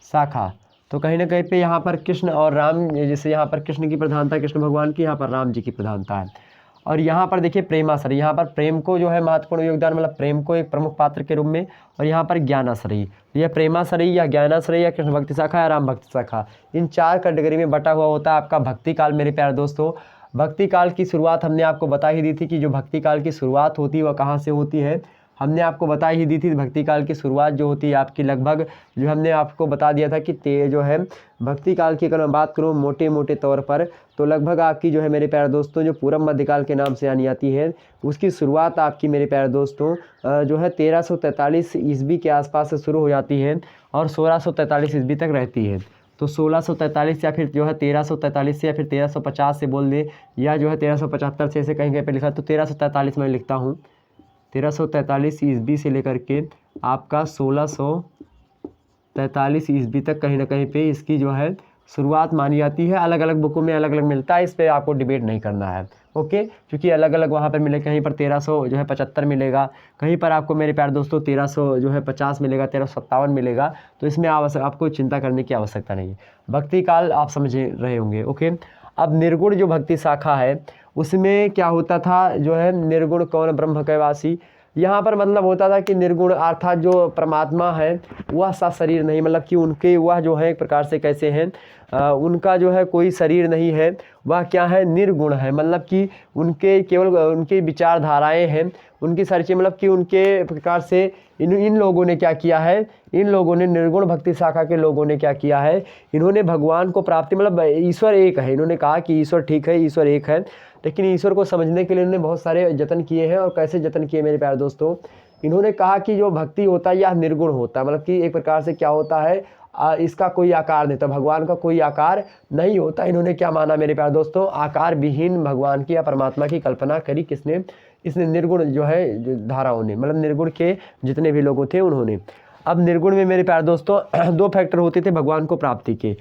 शाखा। तो कहीं ना कहीं पे यहाँ पर कृष्ण और राम, जैसे यहाँ पर कृष्ण की प्रधानता कृष्ण भगवान की, यहाँ पर राम जी की प्रधानता है। और यहाँ पर देखिए प्रेमाश्रयी, यहाँ पर प्रेम को जो है महत्वपूर्ण योगदान, मतलब प्रेम को एक प्रमुख पात्र के रूप में। और यहाँ पर ज्ञानाश्रयी, यह प्रेमाश्रयी या ज्ञानाश्रयी या कृष्ण भक्ति शाखा या राम भक्ति शाखा, इन चार कैटेगरी में बटा हुआ होता है आपका भक्ति काल मेरे प्यारे दोस्तों। भक्ति काल की शुरुआत हमने आपको बता ही दी थी कि जो भक्ति काल की शुरुआत होती है वह कहाँ से होती है, हमने आपको बता ही दी थी। भक्ति काल की शुरुआत जो होती है आपकी लगभग, जो हमने आपको बता दिया था कि जो है भक्ति काल की अगर मैं बात करूँ मोटे मोटे तौर पर, तो लगभग आपकी जो है मेरे प्यारे दोस्तों जो पूरब मध्यकाल के नाम से जानी जाती है, उसकी शुरुआत आपकी मेरे प्यारे दोस्तों जो है 1343 ईस्वी के आसपास से शुरू हो जाती है और 1643 ईस्वी तक रहती है। तो 1643 या फिर जो है 1343 से या फिर 1350 से बोल दे, या जो है 1375 से ऐसे कहीं कहीं पे लिखा, तो 1343 मैं लिखता हूँ। 1343 ईस्वी से लेकर के आपका 1643 ईस्वी तक कहीं ना कहीं पे इसकी जो है शुरुआत मानी जाती है। अलग अलग बुकों में अलग अलग मिलता है, इस पर आपको डिबेट नहीं करना है, ओके। क्योंकि अलग अलग वहाँ पर मिलेगा, कहीं पर 1300 जो है 75 मिलेगा, कहीं पर आपको मेरे प्यारे दोस्तों 1300 जो है 50 मिलेगा, 1357 मिलेगा। तो इसमें आपको चिंता करने की आवश्यकता नहीं है। भक्ति काल आप समझ रहे होंगे, ओके। अब निर्गुण जो भक्ति शाखा है उसमें क्या होता था, जो है निर्गुण कौन ब्रह्म कैवासी, यहाँ पर मतलब होता था कि निर्गुण अर्थात जो परमात्मा है वह सा शरीर नहीं, मतलब कि उनके वह जो है एक प्रकार से कैसे हैं, उनका जो है कोई शरीर नहीं है, वह क्या है निर्गुण है। मतलब कि उनके केवल उनकी विचारधाराएं हैं, उनकी सारी चीज़ें, मतलब कि उनके प्रकार से इन लोगों ने क्या किया है, इन लोगों ने निर्गुण भक्ति शाखा के लोगों ने क्या किया है, इन्होंने भगवान को प्राप्ति, मतलब ईश्वर एक है, इन्होंने कहा कि ईश्वर ठीक है, ईश्वर एक है, लेकिन ईश्वर को समझने के लिए इन्होंने बहुत सारे जतन किए हैं। और कैसे जतन किए मेरे प्यारे दोस्तों, इन्होंने कहा कि जो भक्ति होता है यह निर्गुण होता है, मतलब कि एक प्रकार से क्या होता है, इसका कोई आकार नहीं, तो भगवान का कोई आकार नहीं होता। इन्होंने क्या माना मेरे प्यारे दोस्तों, आकार विहीन भगवान की या परमात्मा की कल्पना करी, किसने, इसने निर्गुण जो है जो धाराओं ने, मतलब निर्गुण के जितने भी लोग थे उन्होंने। अब निर्गुण में मेरे प्यारे दोस्तों दो फैक्टर होते थे भगवान को प्राप्ति के,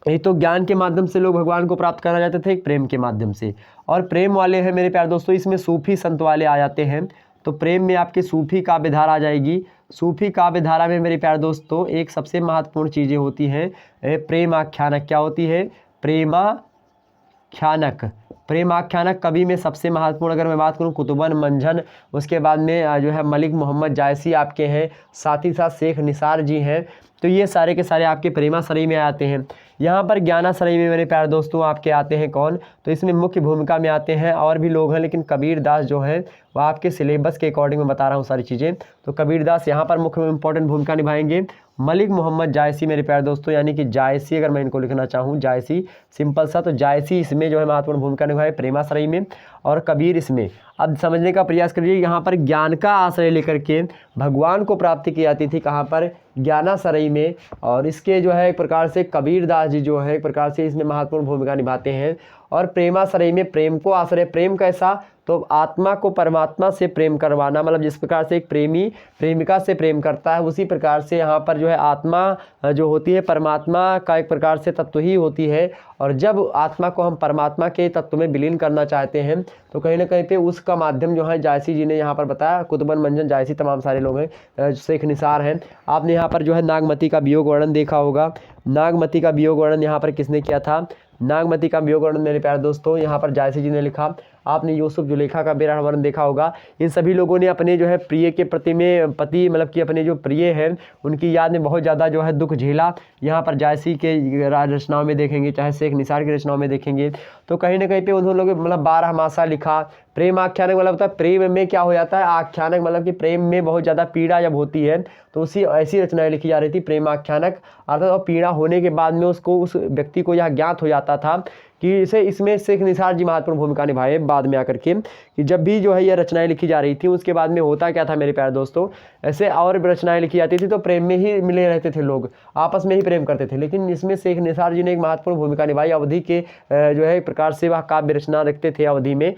एक तो ज्ञान के माध्यम से लोग भगवान को प्राप्त करना चाहते थे, एक प्रेम के माध्यम से। और प्रेम वाले हैं मेरे प्यारे दोस्तों, इसमें सूफी संत वाले आ जाते हैं। तो प्रेम में आपकी सूफी काव्य धारा आ जाएगी। सूफी काव्य धारा में मेरे प्यारे दोस्तों एक सबसे महत्वपूर्ण चीज़ें होती हैं, प्रेमाख्यानक। क्या होती है, प्रेमाख्यानक। प्रेमाख्यानक कवि में सबसे महत्वपूर्ण अगर मैं बात करूं कुतुबन मंझन, उसके बाद में जो है मलिक मोहम्मद जायसी आपके हैं, साथ ही साथ शेख निसार जी हैं। तो ये सारे के सारे आपके प्रेमाश्रयी में आते हैं। यहाँ पर ज्ञानाश्रयी में मेरे प्यारे दोस्तों आपके आते हैं कौन, तो इसमें मुख्य भूमिका में आते हैं और भी लोग हैं, लेकिन कबीर दास जो हैं वह आपके सिलेबस के अकॉर्डिंग मैं बता रहा हूँ सारी चीज़ें। तो कबीरदास यहाँ पर मुख्य इंपॉर्टेंट भूमिका निभाएंगे। मलिक मोहम्मद जायसी मेरे प्यारे दोस्तों, यानी कि जायसी अगर मैं इनको लिखना चाहूँ, जायसी सिंपल सा, तो जायसी इसमें जो है महत्वपूर्ण भूमिका निभाए प्रेमाश्रय में, और कबीर इसमें। अब समझने का प्रयास करिए, यहाँ पर ज्ञान का आश्रय लेकर के भगवान को प्राप्ति की जाती थी, कहाँ पर, ज्ञानाश्रय में। और इसके जो है एक प्रकार से कबीरदास जी जो है एक प्रकार से इसमें महत्वपूर्ण भूमिका निभाते हैं। और प्रेमाश्रय में प्रेम को आश्रय, प्रेम कैसा, तो आत्मा को परमात्मा से प्रेम करवाना, मतलब जिस प्रकार से एक प्रेमी प्रेमिका से प्रेम करता है, उसी प्रकार से यहाँ पर जो है आत्मा जो होती है परमात्मा का एक प्रकार से तत्व ही होती है। और जब आत्मा को हम परमात्मा के तत्व में विलीन करना चाहते हैं तो कहीं ना कहीं पे उसका माध्यम जो है जायसी जी ने यहाँ पर बताया। कुतुबन मंजन जायसी तमाम सारे लोग हैं, शेख निसार हैं। आपने यहाँ पर जो है नागमती का वियोग वर्णन देखा होगा। नागमती का वियोग वर्णन यहाँ पर किसने किया था, नागमती का वियोग वर्णन मेरे प्यारे दोस्तों यहाँ पर जायसी जी ने लिखा। आपने यूसुफ जुलेखा का विरह वर्णन देखा होगा। इन सभी लोगों ने अपने जो है प्रिय के प्रति में पति मतलब कि अपने जो प्रिय हैं उनकी याद में बहुत ज़्यादा जो है दुख झेला। यहाँ पर जायसी के रचनाओं में देखेंगे, चाहे शेख निसार की रचनाओं में देखेंगे, तो कहीं ना कहीं पे उन्होंने लोग मतलब 12 मासा लिखा। प्रेम आख्यानक मतलब होता है प्रेम में क्या हो जाता है, आख्यानक मतलब कि प्रेम में बहुत ज़्यादा पीड़ा जब होती है तो उसी ऐसी रचनाएं लिखी जा रही थी प्रेम आख्यानक। अर्थात और पीड़ा होने के बाद में उसको उस व्यक्ति को यह ज्ञात हो जाता था कि इसे इसमें शेख निसार जी महत्वपूर्ण भूमिका निभाए बाद में आकर के, कि जब भी जो है ये रचनाएं लिखी जा रही थी उसके बाद में होता क्या था मेरे प्यारे दोस्तों, ऐसे और रचनाएं लिखी जाती थी तो प्रेम में ही मिले रहते थे, लोग आपस में ही प्रेम करते थे। लेकिन इसमें शेख निसार जी ने एक महत्वपूर्ण भूमिका निभाई। अवधि के जो है एक प्रकार से वह काव्य रचना रखते थे अवधि में,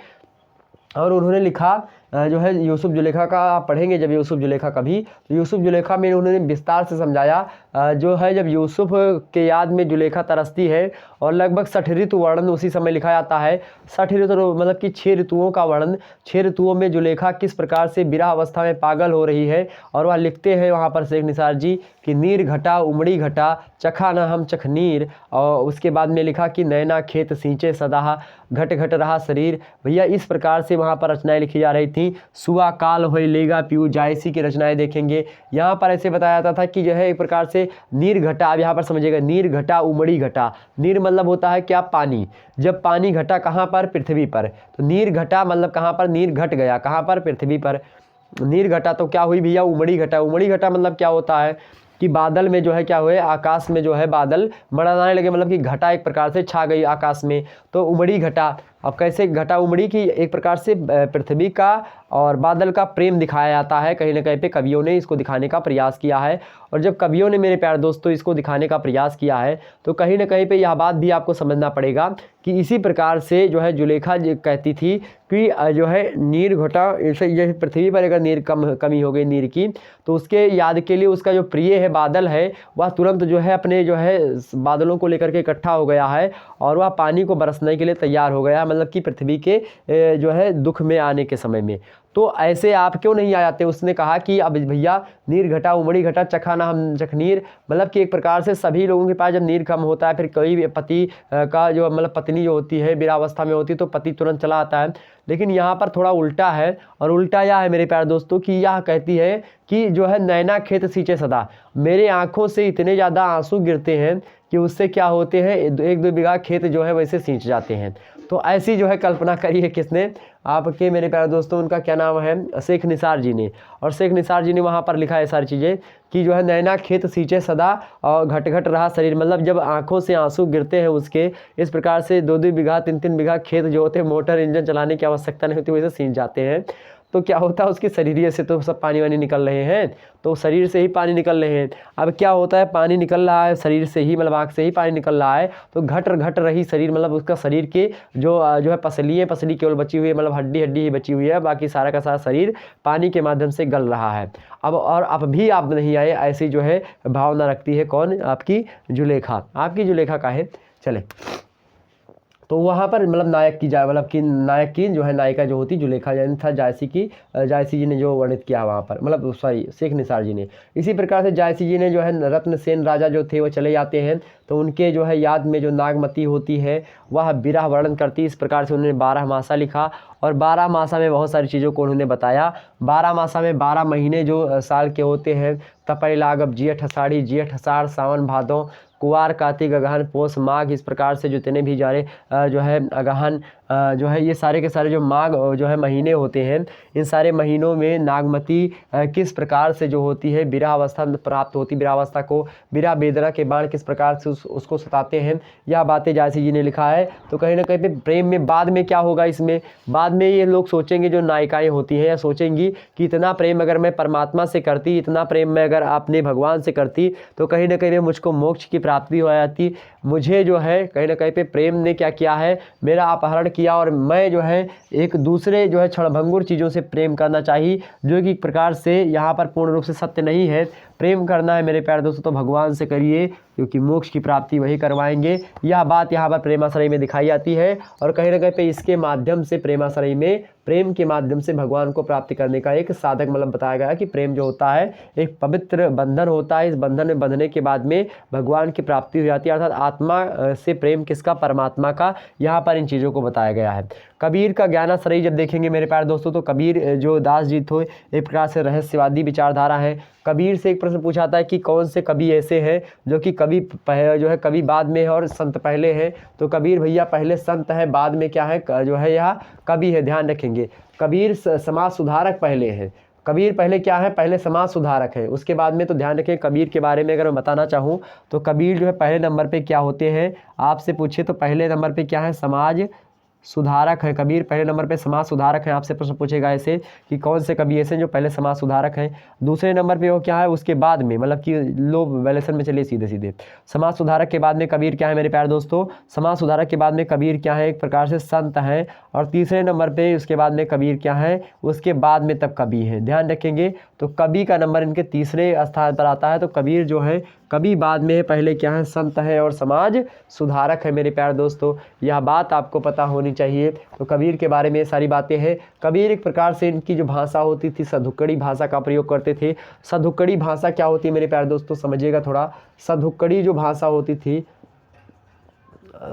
और उन्होंने लिखा जो है यूसुफ जुलेखा का। आप पढ़ेंगे जब यूसुफ जुलेखा कभी, तो यूसुफ जुलेखा में उन्होंने विस्तार से समझाया जो है जब यूसुफ के याद में जुलेखा तरसती है, और लगभग 60 ऋतु वर्णन उसी समय लिखा जाता है। 60 ऋतु मतलब कि 6 ऋतुओं का वर्णन, 6 ऋतुओं में जुलेखा किस प्रकार से विरह अवस्था में पागल हो रही है। और वह लिखते हैं वहाँ पर शेख निसार जी कि नीर घटा उमड़ी घटा चखा न हम चख नीर। और उसके बाद में लिखा कि नैना खेत सींचे सदा घट घट रहा शरीर। भैया इस प्रकार से वहाँ पर रचनाएं लिखी जा रही थी। सुआ काल होय लेगा पीऊ, जायसी की रचनाएं देखेंगे। यहाँ पर ऐसे बताया जाता था कि जो है एक प्रकार से नीर घटा, अब यहाँ पर समझिएगा, नीर घटा उमड़ी घटा। नीर मतलब होता है क्या, पानी। जब पानी घटा कहाँ पर, पृथ्वी पर, तो नीर घटा मतलब कहाँ पर, नीर घट गया कहाँ पर, पृथ्वी पर। नीर घटा तो क्या हुई भैया, उमड़ी घटा। उमड़ी घटा मतलब क्या होता है कि बादल में जो है क्या हुए, आकाश में जो है बादल मड़ाने लगे, मतलब कि घटा एक प्रकार से छा गई आकाश में, तो उमड़ी घटा। अब कैसे घटा उमड़ी की, एक प्रकार से पृथ्वी का और बादल का प्रेम दिखाया जाता है। कहीं ना कहीं पे कवियों ने इसको दिखाने का प्रयास किया है। और जब कवियों ने मेरे प्यारे दोस्तों इसको दिखाने का प्रयास किया है तो कहीं ना कहीं पे यह बात भी आपको समझना पड़ेगा कि इसी प्रकार से जो है जुलेखा कहती थी कि जो है नीर घटा, जैसे पृथ्वी पर अगर नीर कमी हो गई नीर की, तो उसके याद के लिए उसका जो प्रिय है बादल है वह तुरंत जो है अपने जो है बादलों को लेकर के इकट्ठा हो गया है और वह पानी को बरसने के लिए तैयार हो गया, मतलब कि पृथ्वी के जो है दुख में आने के समय में। तो ऐसे आप क्यों नहीं आ जाते। उसने कहा कि अब भैया नीर घटा उमड़ी घटा चखा ना हम चखनीर, मतलब कि एक प्रकार से सभी लोगों के पास जब नीर कम होता है, फिर कोई पति का जो मतलब पत्नी जो होती है विरावस्था में होती है तो पति तुरंत चला आता है। लेकिन यहाँ पर थोड़ा उल्टा है, और उल्टा यह है मेरे प्यारे दोस्तों कि यह कहती है कि जो है नैना खेत सींचे सदा, मेरे आँखों से इतने ज़्यादा आंसू गिरते हैं कि उससे क्या होते हैं, 1-2 बीघा खेत जो है वैसे सींच जाते हैं। तो ऐसी जो है कल्पना करी है किसने, आपके मेरे प्यारे दोस्तों, उनका क्या नाम है, शेख निसार जी ने। और शेख निसार जी ने वहाँ पर लिखा है सारी चीज़ें कि जो है नैना खेत सींचे सदा और घट घट रहा शरीर, मतलब जब आंखों से आंसू गिरते हैं उसके, इस प्रकार से 2-2 बीघा 3-3 बीघा खेत जो होते हैं मोटर इंजन चलाने की आवश्यकता नहीं होती वैसे सींच जाते हैं। तो क्या होता है उसके शरीर से तो सब पानी वानी निकल रहे हैं, तो शरीर से ही पानी निकल रहे हैं। अब क्या होता है, पानी निकल रहा है शरीर से ही, मतलब आँख से ही पानी निकल रहा है, तो घट रही शरीर, मतलब उसका शरीर के जो है पसली केवल बची हुई है, मतलब हड्डी ही बची हुई है, बाकी सारा का सारा शरीर पानी के माध्यम से गल रहा है। अब भी आप नहीं आए, ऐसी जो है भावना रखती है कौन, आपकी जुलेखा। आपकी जुलेखा का है चले, तो वहाँ पर मतलब नायक की जो है नायिका जो होती जुलेखा यानी था जायसी जी ने जो वर्णित किया वहाँ पर, मतलब सॉरी शेख निसार जी ने। इसी प्रकार से जायसी जी ने जो है रत्नसेन राजा जो थे वो चले जाते हैं, तो उनके जो है याद में जो नागमती होती है वह विरह वर्णन करती। इस प्रकार से उन्होंने 12 मासा लिखा, और 12 मासा में बहुत सारी चीज़ों को उन्होंने बताया। 12 मासा में 12 महीने जो साल के होते हैं, तपई लागब जेठ अषाढ़ी, जेठ अषाढ़ सावन भादों, कुवार, कार्तिक, अगहन, पोष, माघ, इस प्रकार से जितने भी जो है अगहन जो है ये सारे के सारे जो माघ जो है महीने होते हैं, इन सारे महीनों में नागमती किस प्रकार से जो होती है विरहावस्था प्राप्त होती, विरहावस्था को विरह वेदना के बाण किस प्रकार से उसको सताते हैं, यह बातें जायसी जी ने लिखा है। तो कहीं ना कहीं पे प्रेम में बाद में क्या होगा, इसमें बाद में ये लोग सोचेंगे, जो नायिकाएं होती हैं या सोचेंगी कि इतना प्रेम अगर मैं परमात्मा से करती, इतना प्रेम मैं अगर अपने भगवान से करती तो कहीं ना कहीं मुझको मोक्ष की प्राप्ति हो जाती। मुझे जो है कहीं ना कहीं पे प्रेम ने क्या किया है, मेरा अपहरण किया, और मैं जो है एक दूसरे जो है क्षणभंगुर चीज़ों से प्रेम करना चाहिए, जो कि प्रकार से यहाँ पर पूर्ण रूप से सत्य नहीं है। प्रेम करना है मेरे प्यारे दोस्तों तो भगवान से करिए, क्योंकि मोक्ष की प्राप्ति वही करवाएंगे। यह बात यहाँ पर प्रेमाश्रय में दिखाई जाती है, और कहीं ना कहीं पे इसके माध्यम से प्रेमाश्रय में प्रेम के माध्यम से भगवान को प्राप्ति करने का एक साधक मतलब बताया गया है कि प्रेम जो होता है एक पवित्र बंधन होता है। इस बंधन में बंधने के बाद में भगवान की प्राप्ति हो जाती है, अर्थात आत्मा से प्रेम किसका, परमात्मा का। यहाँ पर इन चीज़ों को बताया गया है। कबीर का ज्ञानाश्रय जब देखेंगे मेरे प्यारे दोस्तों तो कबीर जो दास जी थे एक प्रकार से रहस्यवादी विचारधारा है। कबीर से एक प्रश्न पूछा था कि कौन से कवि ऐसे हैं जो कि कवि जो है कवि बाद में है और संत पहले हैं। तो कबीर भैया पहले संत है, बाद में क्या है जो है यह कवि है, ध्यान रखेंगे। कबीर समाज सुधारक पहले हैं। कबीर पहले क्या है, पहले समाज सुधारक है, उसके बाद में तो ध्यान रखें कबीर के बारे में अगर मैं बताना चाहूँ तो कबीर जो है पहले नंबर पे क्या होते हैं, आपसे पूछे तो पहले नंबर पे क्या है, समाज सुधारक है। कबीर पहले नंबर पे समाज सुधारक है। आपसे प्रश्न पूछेगा ऐसे कि कौन से कवि ऐसे जो पहले समाज सुधारक हैं। दूसरे नंबर पे वो क्या है, उसके बाद में मतलब कि लो वैलेशन में चलिए सीधे सीधे समाज सुधारक के बाद में कबीर क्या है मेरे प्यारे दोस्तों, समाज सुधारक के बाद में कबीर क्या है, एक प्रकार से संत है। और तीसरे नंबर पे उसके बाद में कबीर क्या है, उसके बाद में तब कवि है, ध्यान रखेंगे। तो कवि का नंबर इनके तीसरे स्थान पर आता है। तो कबीर जो है कवि बाद में है, पहले क्या है, संत है और समाज सुधारक है मेरे प्यारे दोस्तों। यह बात आपको पता होनी चाहिए। तो कबीर के बारे में सारी बातें हैं। कबीर एक प्रकार से इनकी जो भाषा होती थी सधुक्कड़ी भाषा का प्रयोग करते थे। सधुक्कड़ी भाषा क्या होती है मेरे प्यारे दोस्तों, समझिएगा थोड़ा। सधुक्कड़ी जो भाषा होती थी,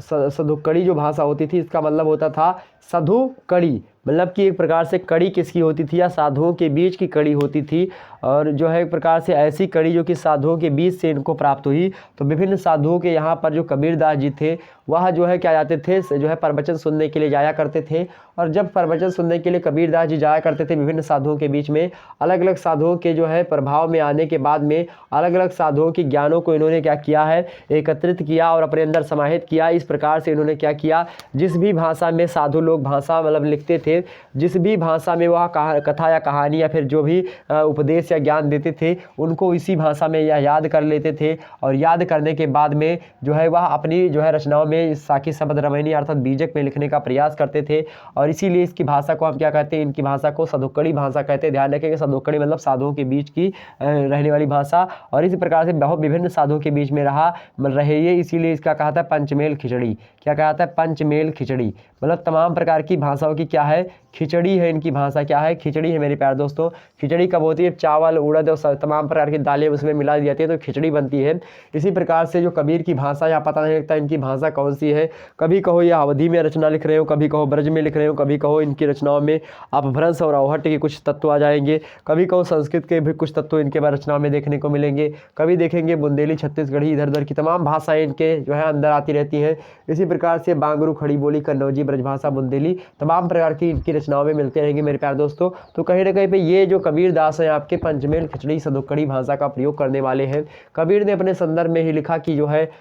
सधुक्कड़ी जो भाषा होती थी इसका मतलब होता था साधु कड़ी, मतलब कि एक प्रकार से कड़ी किसकी होती थी, या साधुओं के बीच की कड़ी होती थी। और जो है एक प्रकार से ऐसी कड़ी जो कि साधुओं के बीच से इनको प्राप्त हुई। तो विभिन्न साधुओं के यहाँ पर जो कबीरदास जी थे वह जो है क्या जाते थे, जो है प्रवचन सुनने के लिए जाया करते थे। और जब प्रवचन सुनने के लिए कबीरदास जी जाया करते थे विभिन्न साधुओं के बीच में, अलग अलग साधुओं के जो है प्रभाव में आने के बाद में अलग अलग साधुओं के ज्ञानों को इन्होंने क्या किया है, एकत्रित किया और अपने अंदर समाहित किया। इस प्रकार से इन्होंने क्या किया, जिस भी भाषा में साधु लोग भाषा मतलब लिखते थे, जिस भी भाषा में वह कथा या कहानी या फिर जो भी उपदेश या ज्ञान देते थे उनको इसी भाषा में यह याद कर लेते थे। और याद करने के बाद में जो है वह अपनी जो है रचनाओं में साखी शब्द रामायणी अर्थात बीजक में लिखने का प्रयास करते थे। और इसीलिए इसकी भाषा को हम क्या कहते हैं, इनकी भाषा को सधुक्कड़ी भाषा कहते हैं। ध्यान रखेंगे सधुक्कड़ी मतलब साधुओं के बीच की रहने वाली भाषा। और इसी प्रकार से बहुत विभिन्न साधुओं के बीच में रहे ये, इसीलिए इसका कहा था पंचमेल खिचड़ी। क्या कहा था, पंचमेल खिचड़ी, मतलब तमाम प्रकार की भाषाओं की क्या है, खिचड़ी है। इनकी भाषा क्या है, खिचड़ी है मेरे प्यारे दोस्तों। खिचड़ी कब होती है, चावल उड़द और तमाम प्रकार की दालें उसमें मिला दी जाती है तो खिचड़ी बनती है। इसी प्रकार से जो कबीर की भाषा यहाँ पता नहीं लगता इनकी भाषा कौन सी है। कभी कहो ये अवधी में रचना लिख रहे हो, कभी कहो ब्रज में लिख रहे हो, कभी कहो इनकी रचनाओं में अपभ्रंश और अवहट्ट के कुछ तत्व आ जाएंगे, कभी कहो संस्कृत के भी कुछ तत्व इनके रचनाओं में देखने को मिलेंगे, कभी देखेंगे बुंदेली छत्तीसगढ़ी इधर उधर की तमाम भाषाएं इनके जो है अंदर आती रहती हैं। इसी प्रकार से बांगरू, खड़ी बोली, कन्नौजी, ब्रजभाषा, बुंदेली तमाम प्रकार की इनकी रचनाओं में मिलते रहेंगे मेरे प्यारे दोस्तों। तो कहीं ना कहीं पे ये जो कबीर दास हैं आपके पंचमेल खिचड़ी सधुक्कड़ी भाषा का प्रयोग करने वाले हैं। कबीर ने अपने संदर्भ में ही लिखा कि जो है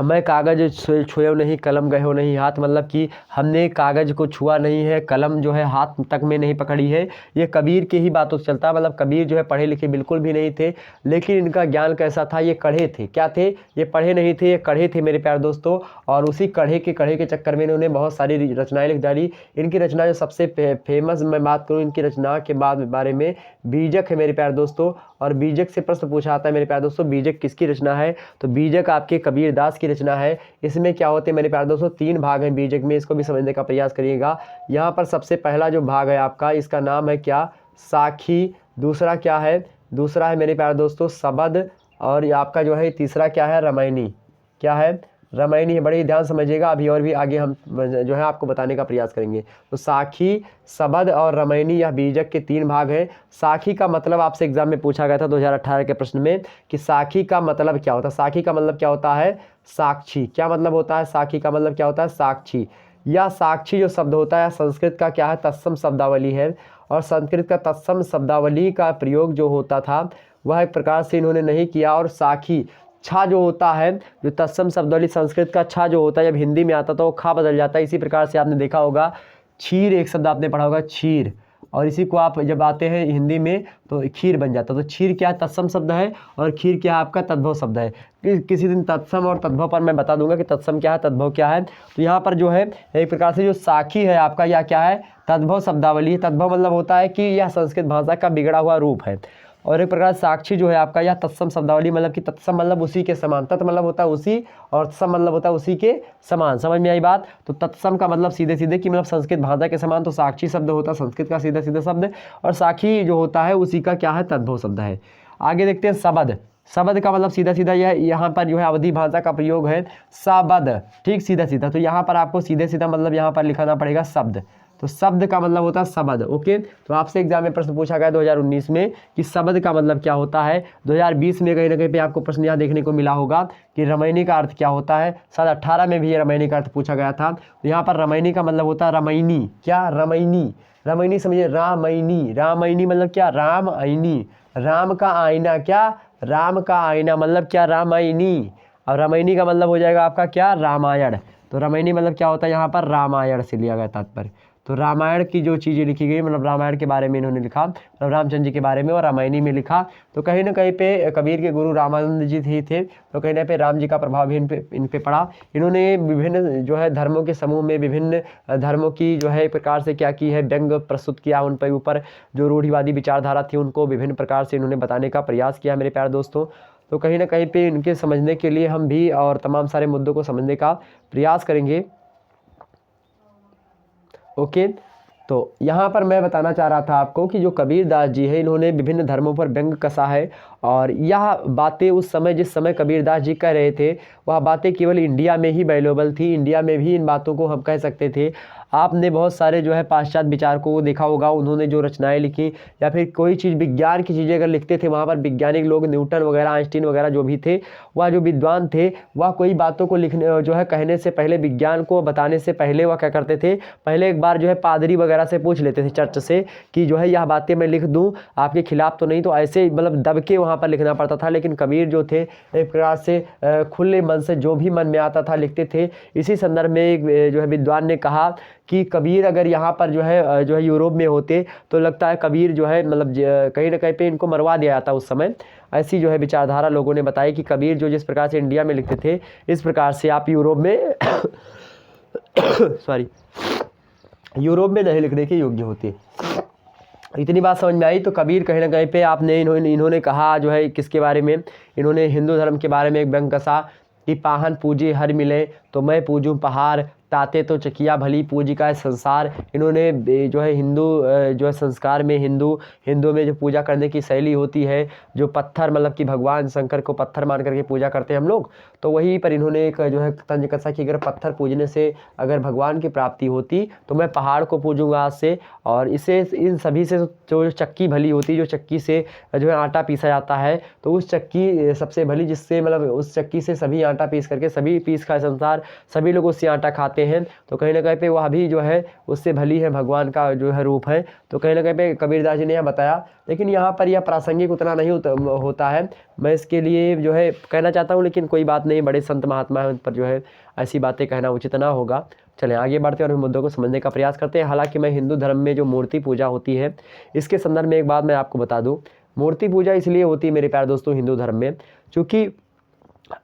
मैं कागज़ छुए नहीं, कलम गए हो नहीं हाथ, मतलब कि हमने कागज़ को छुआ नहीं है, कलम जो है हाथ तक में नहीं पकड़ी है। ये कबीर के ही बातों से चलता है। मतलब कबीर जो है पढ़े लिखे बिल्कुल भी नहीं थे, लेकिन इनका ज्ञान कैसा था, ये कढ़े थे। क्या थे, ये पढ़े नहीं थे, ये कढ़े थे मेरे प्यारे दोस्तों। और उसी कढ़े के चक्कर में इन्होंने बहुत सारी रचनाएँ लिख डाली। इनकी रचना जो सबसे फेमस मैं बात करूँ इनकी रचना के बारे में, बीजक है मेरे प्यारे दोस्तों। और बीजक से प्रश्न पूछा आता है मेरे प्यारे दोस्तों, बीजक किसकी रचना है, तो बीजक आपके कबीर दास की रचना है। इसमें क्या होते हैं मेरे प्यारे दोस्तों, 3 भाग हैं बीजक में, इसको भी समझने का प्रयास करिएगा। यहाँ पर सबसे पहला जो भाग है आपका, इसका नाम है क्या, साखी। दूसरा क्या है, दूसरा है मेरे प्यारे दोस्तों शबद। और आपका जो है तीसरा क्या है, रामायणी। क्या है, रामायणी है। बड़े ध्यान समझिएगा, अभी और भी आगे हम जो है आपको बताने का प्रयास करेंगे। तो साखी, सबद और रामायणी यह बीजक के 3 भाग हैं। साखी का मतलब आपसे एग्जाम में पूछा गया था 2018 के प्रश्न में कि साखी का मतलब क्या होता है। साखी का मतलब क्या होता है? साक्षी। क्या मतलब होता है? साखी का मतलब क्या होता है? साक्षी। या साक्षी जो शब्द होता है संस्कृत का क्या है? तत्सम शब्दावली है। और संस्कृत का तत्सम शब्दावली का प्रयोग जो होता था वह एक प्रकार से इन्होंने नहीं किया। और साखी छा जो होता है, जो तत्सम शब्दावली संस्कृत का छा जो होता है, जब हिंदी में आता था वो खा बदल जाता है। इसी प्रकार से आपने देखा होगा क्षीर, एक शब्द आपने पढ़ा होगा क्षीर, और इसी को आप जब आते हैं हिंदी में तो खीर बन जाता है। तो क्षीर क्या है? तत्सम शब्द है, और खीर क्या है? आपका तद्भव शब्द है। किसी दिन तत्सम और तद्भव पर मैं बता दूंगा कि तत्सम क्या है, तद्भव क्या है। तो यहाँ पर जो है एक प्रकार से जो साखी है आपका, यह क्या है? तद्भव शब्दावली है। तद्भव मतलब होता है कि यह संस्कृत भाषा का बिगड़ा हुआ रूप है। और एक प्रकार साक्षी जो है आपका, यह तत्सम शब्दावली, मतलब कि तत्सम मतलब उसी के समान, तत् मतलब होता है उसी, और सम मतलब होता है उसी के समान। समझ में आई बात? तो तत्सम का मतलब सीधे सीधे कि मतलब संस्कृत भाषा के समान। तो साक्षी शब्द होता है संस्कृत का सीधा सीधा शब्द, और साखी जो होता है उसी का क्या है? तद्भव शब्द है। आगे देखते हैं सबद। सबद का मतलब सीधा सीधा यह यहाँ पर जो है अवधी भाषा का प्रयोग है सबद, ठीक, सीधा सीधा। तो यहाँ पर आपको सीधे सीधा मतलब यहाँ पर लिखाना पड़ेगा शब्द। तो शब्द का मतलब होता है शब्द। ओके, तो आपसे एग्जाम में प्रश्न पूछा गया 2019 में कि शब्द का मतलब क्या होता है। 2020 में कहीं ना कहीं पे आपको प्रश्न यहाँ देखने को मिला होगा कि रामायणी का अर्थ क्या होता है। शायद 18 में भी ये रामायणी का अर्थ पूछा गया था। तो यहाँ पर रामायणी का मतलब होता है रामायणी। क्या? रामायणी। रामायणी समझिए, रामायणी। रामायणी मतलब क्या? राम आईनी, राम का आईना। क्या? राम का आईना मतलब क्या? रामायणी। और रामायणी का मतलब हो जाएगा आपका क्या? रामायण। तो रामायणी मतलब क्या होता है? यहाँ पर रामायण से लिया गया तात्पर्य। तो रामायण की जो चीज़ें लिखी गई, मतलब रामायण के बारे में इन्होंने लिखा, मतलब रामचंद्र जी के बारे में, और रामायणी में लिखा। तो कहीं ना कहीं पे कबीर के गुरु रामानंद जी ही थे, तो कहीं ना पे राम जी का प्रभाव भी इन पे पड़ा। इन्होंने विभिन्न जो है धर्मों के समूह में विभिन्न धर्मों की जो है एक प्रकार से क्या की है? व्यंग प्रस्तुत किया। उन पर ऊपर जो रूढ़िवादी विचारधारा थी उनको विभिन्न प्रकार से इन्होंने बताने का प्रयास किया मेरे प्यारे दोस्तों। तो कहीं ना कहीं पे इनके समझने के लिए हम भी और तमाम सारे मुद्दों को समझने का प्रयास करेंगे। ओके, तो यहाँ पर मैं बताना चाह रहा था आपको कि जो कबीरदास जी है इन्होंने विभिन्न धर्मों पर व्यंग कसा है। और यह बातें उस समय, जिस समय कबीरदास जी कह रहे थे, वह बातें केवल इंडिया में ही अवेलेबल थी। इंडिया में भी इन बातों को हम कह सकते थे। आपने बहुत सारे जो है पाश्चात्य विचारकों को देखा होगा, उन्होंने जो रचनाएं लिखी, या फिर कोई चीज़ विज्ञान की चीज़ें अगर लिखते थे, वहाँ पर वैज्ञानिक लोग न्यूटन वगैरह, आइंस्टीन वगैरह जो भी थे, वह जो विद्वान थे, वह कोई बातों को लिखने जो है कहने से पहले, विज्ञान को बताने से पहले वह क्या करते थे? पहले एक बार जो है पादरी वगैरह से पूछ लेते थे, चर्च से, कि जो है यह बातें मैं लिख दूँ, आपके खिलाफ तो नहीं। तो ऐसे मतलब दब के वहाँ पर लिखना पड़ता था। लेकिन कबीर जो थे एक प्रकार से खुले मन से जो भी मन में आता था लिखते थे। इसी संदर्भ में एक जो है विद्वान ने कहा कि कबीर अगर यहाँ पर जो है यूरोप में होते तो लगता है कबीर जो है मतलब कहीं ना कहीं पे इनको मरवा दिया जाता उस समय। ऐसी जो है विचारधारा लोगों ने बताई कि कबीर जो जिस प्रकार से इंडिया में लिखते थे, इस प्रकार से आप यूरोप में सॉरी, यूरोप में नहीं लिखने के योग्य होते। इतनी बात समझ में आई। तो कबीर कहीं ना कहीं पे आपने इन्होंने कहा जो है किसके बारे में? इन्होंने हिंदू धर्म के बारे में एक व्यंग कसा कि पाहन पूजे हर मिले तो मैं पूजूं पहाड़, ताते तो चकिया भली पूजी का संसार। इन्होंने जो है हिंदू जो है संस्कार में, हिंदू में जो पूजा करने की शैली होती है, जो पत्थर मतलब कि भगवान शंकर को पत्थर मान करके पूजा करते हैं हम लोग, तो वहीं पर इन्होंने एक जो है तंज कसा कि अगर पत्थर पूजने से अगर भगवान की प्राप्ति होती तो मैं पहाड़ को पूजूंगा आज से। और इसे इन सभी से जो चक्की भली होती, जो चक्की से जो है आटा पीसा जाता है, तो उस चक्की सबसे भली, जिससे मतलब उस चक्की से सभी आटा पीस करके सभी पीस का संसार, सभी लोग उससे आटा खाते हैं। तो कहीं ना कहीं पे वह भी जो है उससे भली है, भगवान का जो है रूप है। तो कहीं ना कहीं पे कबीरदास जी ने यह बताया। लेकिन यहाँ पर यह प्रासंगिक उतना नहीं होता है, मैं इसके लिए जो है कहना चाहता हूँ, लेकिन कोई बात नहीं, बड़े संत महात्मा हैं, उन पर जो है ऐसी बातें कहना उचित ना होगा। चलें आगे बढ़ते हैं और मुद्दों को समझने का प्रयास करते हैं। हालांकि मैं हिंदू धर्म में जो मूर्ति पूजा होती है, इसके संदर्भ में एक बात मैं आपको बता दूं। मूर्ति पूजा इसलिए होती है मेरे प्यारे दोस्तों हिंदू धर्म में, चूँकि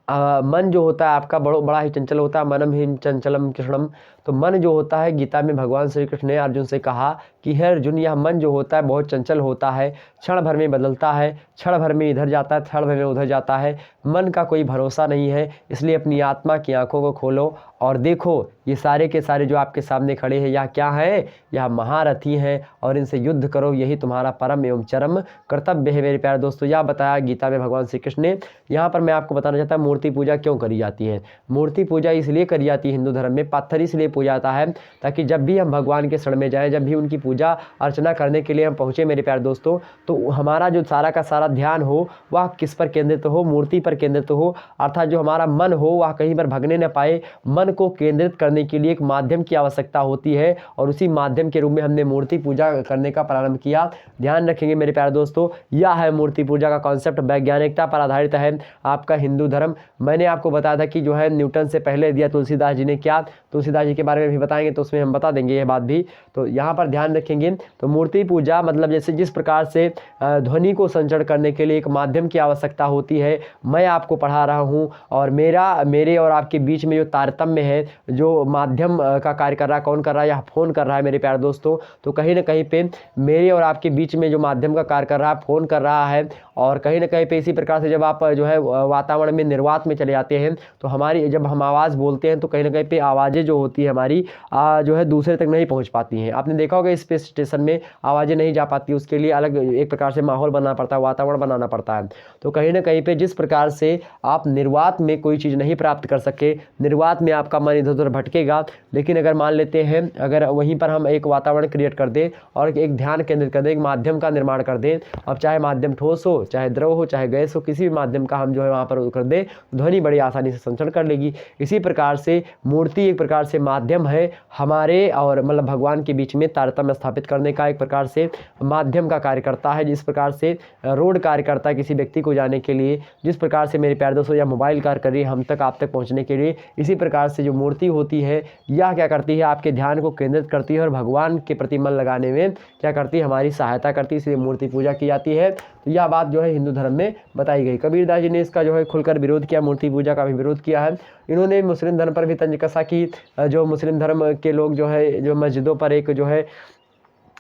मन जो होता है आपका बड़ा ही चंचल होता है। मनम ही चंचलम कृष्णम। तो मन जो होता है, गीता में भगवान श्री कृष्ण ने अर्जुन से कहा कि हे अर्जुन, यह मन जो होता है बहुत चंचल होता है, क्षण भर में बदलता है, क्षण भर में इधर जाता है, क्षण भर में उधर जाता है, मन का कोई भरोसा नहीं है। इसलिए अपनी आत्मा की आंखों को खोलो और देखो ये सारे के सारे जो आपके सामने खड़े हैं यह क्या है, यह महारथी हैं और इनसे युद्ध करो, यही तुम्हारा परम एवं चरम कर्तव्य है। मेरे प्यारे दोस्तों, यह बताया गीता में भगवान श्री कृष्ण ने। यहाँ पर मैं आपको बताना चाहता हूँ मूर्ति पूजा क्यों करी जाती है। मूर्ति पूजा इसलिए करी जाती है हिंदू धर्म में, पत्थर इसलिए पूजा जाता है ताकि जब भी हम भगवान के शरण में जाएं, जब भी उनकी पूजा अर्चना करने के लिए हम पहुँचे मेरे प्यारे दोस्तों, तो हमारा जो सारा का सारा ध्यान हो वह किस पर केंद्रित हो, मूर्ति पर केंद्रित हो, अर्थात जो हमारा मन हो वह कहीं पर भगने न पाए। मन को केंद्रित करने के लिए एक माध्यम की आवश्यकता होती है और उसी माध्यम के रूप में हमने मूर्ति पूजा करने का प्रारंभ किया। ध्यान रखेंगे मेरे प्यारे दोस्तों, यह है मूर्ति पूजा का कॉन्सेप्ट, वैज्ञानिकता पर आधारित है आपका हिंदू धर्म। मैंने आपको बताया था कि जो है न्यूटन से पहले दिया तुलसीदास जी ने क्या, तुलसीदास जी के बारे में भी बताएंगे तो उसमें हम बता देंगे ये बात भी। तो यहाँ पर ध्यान रखेंगे, तो मूर्ति पूजा मतलब जैसे जिस प्रकार से ध्वनि को संचरण करने के लिए एक माध्यम की आवश्यकता होती है, मैं आपको पढ़ा रहा हूँ और मेरे और आपके बीच में जो तारतम्य है, जो माध्यम का कार्य कर रहा है, कौन कर रहा है, यह फ़ोन कर रहा है मेरे प्यारे दोस्तों। तो कहीं ना कहीं पे मेरे और आपके बीच में जो माध्यम का कार्य कर रहा है, फ़ोन कर रहा है। और कहीं ना कहीं पे इसी प्रकार से जब आप जो है वातावरण में निर्वात में चले जाते हैं तो हमारी जब हम आवाज़ बोलते हैं तो कहीं ना कहीं पे आवाज़ें जो होती है हमारी जो है दूसरे तक नहीं पहुंच पाती हैं। आपने देखा होगा स्पेस स्टेशन में आवाज़ें नहीं जा पाती, उसके लिए अलग एक प्रकार से माहौल बनाना पड़ता है, वातावरण बनाना पड़ता है। तो कहीं ना कहीं पे जिस प्रकार से आप निर्वात में कोई चीज़ नहीं प्राप्त कर सके, निर्वात में आपका मन इधर उधर भटकेगा, लेकिन अगर मान लेते हैं अगर वहीं पर हम एक वातावरण क्रिएट कर दें और एक ध्यान केंद्रित कर दें, एक माध्यम का निर्माण कर दें, अब चाहे माध्यम ठोस हो, चाहे द्रव हो, चाहे गैस हो, किसी भी माध्यम का हम जो है वहाँ पर कर दें, ध्वनि बड़ी आसानी से संचरण कर लेगी। इसी प्रकार से मूर्ति एक प्रकार से माध्यम है हमारे और मतलब भगवान के बीच में तारतम्य स्थापित करने का, एक प्रकार से माध्यम का कार्य करता है। जिस प्रकार से रोड कार्य करता है किसी व्यक्ति को जाने के लिए, जिस प्रकार से मेरे प्यारे दोस्तों या मोबाइल कार्य कर रही है हम तक आप तक पहुँचने के लिए, इसी प्रकार से जो मूर्ति होती है यह क्या करती है, आपके ध्यान को केंद्रित करती है और भगवान के प्रति मन लगाने में क्या करती है, हमारी सहायता करती है। इसलिए मूर्ति पूजा की जाती है। तो यह बात जो है हिंदू धर्म में बताई गई। कबीरदास जी ने इसका जो है खुलकर विरोध किया, मूर्ति पूजा का भी विरोध किया है। इन्होंने मुस्लिम धर्म पर भी तंज कसा कि जो मुस्लिम धर्म के लोग जो है जो मस्जिदों पर एक जो है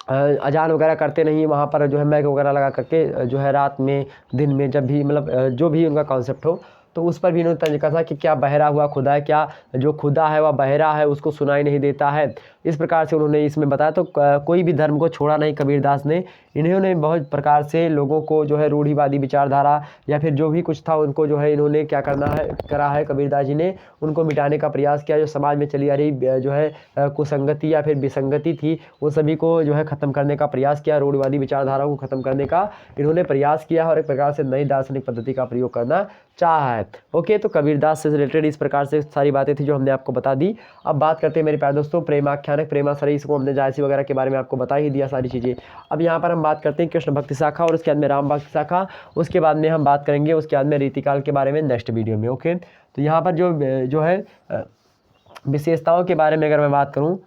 अजान वगैरह करते नहीं, वहाँ पर जो है मैक वगैरह लगा करके जो है रात में दिन में जब भी मतलब जो भी उनका कॉन्सेप्ट हो, तो उस पर भी इन्होंने तंज कसा कि क्या बहरा हुआ खुदा है, क्या जो खुदा है वह बहरा है, उसको सुनाई नहीं देता है। इस प्रकार से उन्होंने इसमें बताया। तो कोई भी धर्म को छोड़ा नहीं कबीरदास ने। इन्होंने बहुत प्रकार से लोगों को जो है रूढ़िवादी विचारधारा या फिर जो भी कुछ था उनको जो है इन्होंने क्या करा है कबीरदास जी ने उनको मिटाने का प्रयास किया। जो समाज में चली आ रही जो है कुसंगति या फिर विसंगति थी वो सभी को जो है ख़त्म करने का प्रयास किया, रूढ़िवादी विचारधारा को ख़त्म करने का इन्होंने प्रयास किया और एक प्रकार से नई दार्शनिक पद्धति का प्रयोग करना चाहा है। ओके, तो कबीरदास से रिलेटेड इस प्रकार से सारी बातें थी जो हमने आपको बता दी। अब बात करते हैं मेरे प्यारे दोस्तों प्रेमाख्यानक प्रेमाश्रय, इसको हमने जायसी वगैरह के बारे में आपको बता ही दिया सारी चीज़ें। अब यहाँ पर हम बात करते हैं कृष्ण भक्ति शाखा और उसके बाद में राम भक्ति शाखा, उसके बाद में हम बात करेंगे उसके बाद में रीतिकाल के बारे में नेक्स्ट वीडियो में। ओके, तो यहाँ पर जो है विशेषताओं के बारे में अगर मैं बात करूँ,